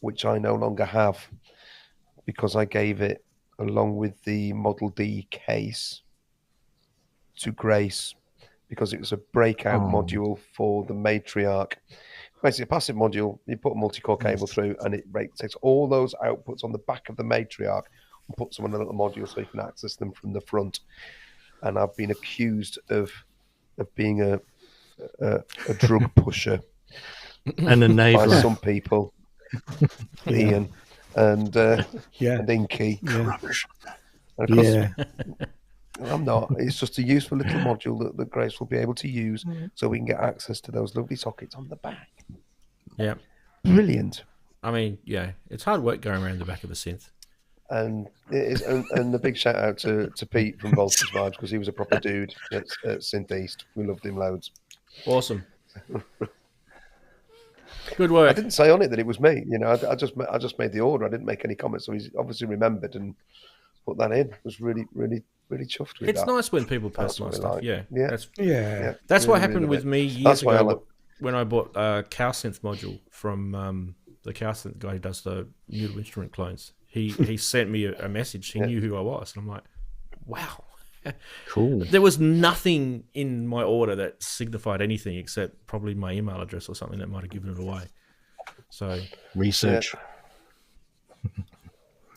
Speaker 2: which I no longer have because I gave it along with the Model D case to Grace because it was a breakout module for the matriarch. Basically, a passive module, you put a multi-core cable through and it takes all those outputs on the back of the matriarch and puts them on a little module so you can access them from the front. And I've been accused of being a drug pusher
Speaker 6: And a
Speaker 2: by
Speaker 6: enabler.
Speaker 2: some people, Ian and Inky.
Speaker 3: Yeah.
Speaker 2: And of course,
Speaker 3: Yeah.
Speaker 2: I'm not. It's just a useful little module that Grace will be able to use so we can get access to those lovely sockets on the back.
Speaker 1: yeah.
Speaker 2: Brilliant.
Speaker 1: I mean, yeah, it's hard work going around the back of a synth.
Speaker 2: And it is, and a big shout out to Pete from Voltage Vibes because he was a proper dude at Synth East. We loved him loads.
Speaker 1: Awesome. Good
Speaker 2: I
Speaker 1: work.
Speaker 2: didn't say on it that it was me. You know, I just made the order. I didn't make any comments, so he's obviously remembered and put that in. I was really chuffed with
Speaker 1: It's
Speaker 2: that.
Speaker 1: nice when people
Speaker 2: That's
Speaker 1: personalise
Speaker 2: what we
Speaker 1: stuff.
Speaker 2: like.
Speaker 1: Yeah.
Speaker 2: Yeah.
Speaker 1: That's
Speaker 2: really,
Speaker 1: what happened
Speaker 2: really
Speaker 1: with
Speaker 2: bit.
Speaker 1: me years
Speaker 2: That's why I
Speaker 1: ago
Speaker 2: like.
Speaker 1: when I bought a cow synth module from the cow synth guy who does the noodle instrument clones. He sent me a message. He knew who I was, and I'm like, wow.
Speaker 6: Cool.
Speaker 1: There was nothing in my order that signified anything except probably my email address or something that might have given it away. So
Speaker 6: Research.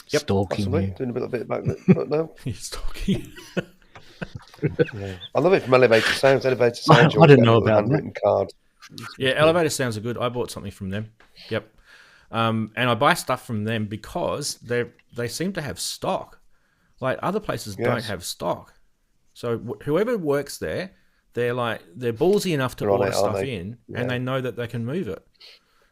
Speaker 1: Yep.
Speaker 6: Stalking
Speaker 2: Possibly
Speaker 6: you.
Speaker 2: doing a bit back, but no.
Speaker 1: he's talking.
Speaker 2: I love it from Elevator Sounds. Elevator Sounds.
Speaker 6: I didn't know
Speaker 2: a
Speaker 6: about
Speaker 2: handwritten card.
Speaker 1: Yeah, Elevator Sounds are good. I bought something from them. Yep. And I buy stuff from them because they seem to have stock. Like other places don't have stock. So whoever works there, they're ballsy enough to order stuff in, and they know that they can move it.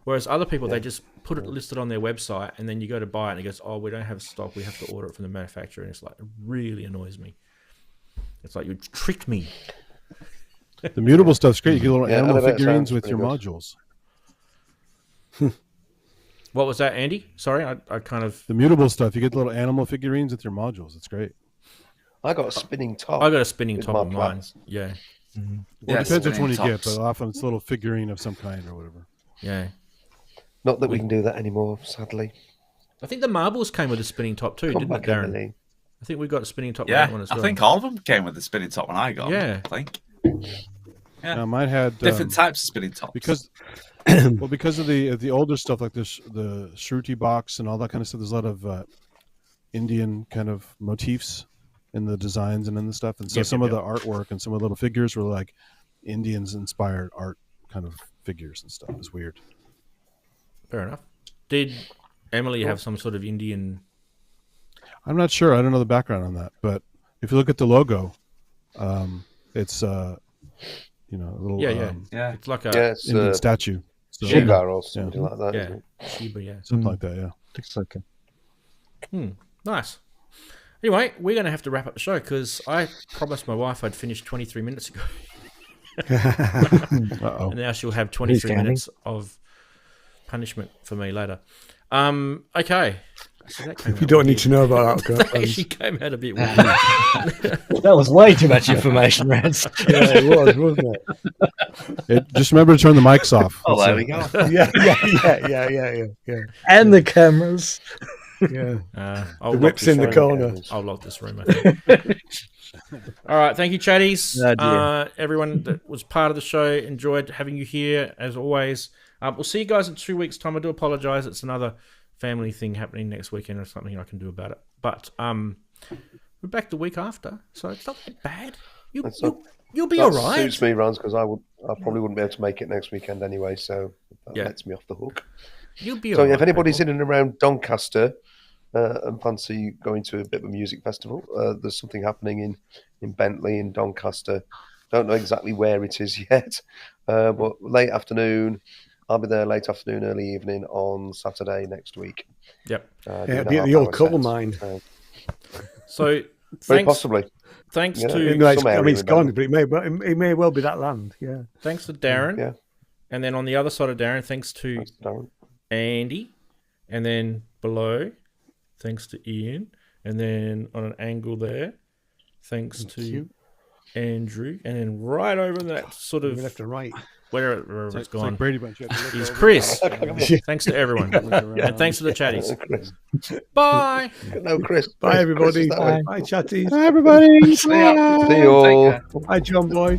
Speaker 1: Whereas other people, they just put it listed on their website, and then you go to buy it, and it goes, "Oh, we don't have stock. We have to order it from the manufacturer." And it's like, it really annoys me. It's like you tricked me.
Speaker 4: The mutable stuff's great. You get little animal
Speaker 2: Elevator
Speaker 4: figurines
Speaker 2: Sounds
Speaker 4: with
Speaker 2: pretty
Speaker 4: your
Speaker 2: good.
Speaker 4: modules.
Speaker 1: What was that, Andy? Sorry, I kind of.
Speaker 4: The mutable stuff, you get little animal figurines with your modules. It's great.
Speaker 2: I got a spinning top.
Speaker 1: I got a spinning
Speaker 2: with
Speaker 1: top
Speaker 2: my
Speaker 1: of mine.
Speaker 2: plats.
Speaker 1: Yeah,
Speaker 4: Well,
Speaker 5: Yeah,
Speaker 4: it depends which one you
Speaker 5: spinning
Speaker 4: get,
Speaker 5: tops.
Speaker 4: but often it's a little figurine of some kind or whatever.
Speaker 1: yeah.
Speaker 2: Not that we can do that anymore, sadly.
Speaker 1: I think the marbles came with a spinning top too,
Speaker 2: Come
Speaker 1: didn't it,
Speaker 2: back,
Speaker 1: Darren?
Speaker 2: Emily.
Speaker 1: I think we got a spinning top with
Speaker 5: Yeah,
Speaker 1: that one as well.
Speaker 5: I think all of them came with the spinning top when I got
Speaker 1: Yeah.
Speaker 5: them. I think.
Speaker 4: Now, mine had
Speaker 5: Different types of spinning tops.
Speaker 4: because of the older stuff like the Shruti box and all that kind of stuff. There's a lot of Indian kind of motifs in the designs and in the stuff, and so some of the artwork and some of the little figures were like Indians inspired art kind of figures and stuff. It was weird.
Speaker 1: Fair enough. Did Emily have some sort of Indian?
Speaker 4: I'm not sure. I don't know the background on that, but if you look at the logo, it's a little
Speaker 5: yeah.
Speaker 1: It's like a
Speaker 2: Yes,
Speaker 4: Indian statue. So,
Speaker 2: Shiva or something like that.
Speaker 1: yeah,
Speaker 2: Isn't it?
Speaker 1: Shiba, yeah.
Speaker 4: something like that. Yeah.
Speaker 6: Looks like a
Speaker 1: Nice. Anyway, we're going to have to wrap up the show because I promised my wife I'd finish 23 minutes ago,
Speaker 4: Uh-oh.
Speaker 1: and now she'll have 23
Speaker 6: counting.
Speaker 1: minutes of punishment for me later. Okay. Actually, that came
Speaker 3: You
Speaker 1: out
Speaker 3: don't
Speaker 1: weird.
Speaker 3: need to know about that.
Speaker 1: That
Speaker 3: Kurt.
Speaker 1: actually came out a bit weird.
Speaker 6: That was way too much information, Rance.
Speaker 3: Yeah, it was, wasn't it?
Speaker 4: Just remember to turn the mics off.
Speaker 5: Oh,
Speaker 4: That's
Speaker 5: there
Speaker 4: it.
Speaker 5: we go.
Speaker 3: Yeah.
Speaker 6: And the cameras.
Speaker 3: Yeah.
Speaker 1: I'll
Speaker 3: The
Speaker 1: lock
Speaker 3: whip's
Speaker 1: this
Speaker 3: in the
Speaker 1: room.
Speaker 3: corner.
Speaker 1: I'll lock this room, I think. All right. Thank you, chatties.
Speaker 6: Oh, dear.
Speaker 1: Everyone that was part of the show, enjoyed having you here, as always. We'll see you guys in 2 weeks' time. I do apologise. It's another family thing happening next weekend or something I can do about it. But we're back the week after, so it's not that bad. You'll be all right.
Speaker 2: Suits me, Rans, because I probably wouldn't be able to make it next weekend anyway, so that lets me off the hook.
Speaker 1: You'll be
Speaker 2: So
Speaker 1: all right.
Speaker 2: if anybody's
Speaker 1: people.
Speaker 2: in and around Doncaster and fancy going to a bit of a music festival, there's something happening in Bentley, in Doncaster. Don't know exactly where it is yet, but late afternoon. I'll be there late afternoon, early evening on Saturday next week.
Speaker 1: Yep.
Speaker 3: Yeah,
Speaker 2: doing
Speaker 3: it'd be
Speaker 2: a
Speaker 3: at the old
Speaker 2: half-hour
Speaker 3: coal
Speaker 2: set.
Speaker 3: mine.
Speaker 1: So
Speaker 2: Very
Speaker 1: thanks,
Speaker 2: possibly.
Speaker 1: thanks
Speaker 2: Yeah.
Speaker 1: to
Speaker 3: No, it's,
Speaker 2: some
Speaker 3: I
Speaker 2: area
Speaker 3: mean, it's
Speaker 2: in
Speaker 3: gone,
Speaker 2: Bentley.
Speaker 3: but it may well be that land. Yeah.
Speaker 1: thanks to Darren.
Speaker 2: Yeah.
Speaker 1: And then on the other side of Darren, thanks to
Speaker 2: Thanks, Darren.
Speaker 1: Andy. And then below, thanks to Ian. And then on an angle there, thanks to
Speaker 3: you.
Speaker 1: Andrew. And then right over that sort of
Speaker 3: Left to right.
Speaker 1: wherever it's gone
Speaker 4: like Brady Bunch. You have to look
Speaker 1: is
Speaker 4: over.
Speaker 1: Chris. Thanks to everyone. And thanks to the chatties.
Speaker 2: Chris.
Speaker 1: Bye.
Speaker 2: No, Chris.
Speaker 3: Bye,
Speaker 2: Chris
Speaker 3: everybody.
Speaker 2: is that way.
Speaker 3: Bye, chatties.
Speaker 6: Bye, everybody.
Speaker 2: See you all.
Speaker 3: Bye, John Boy.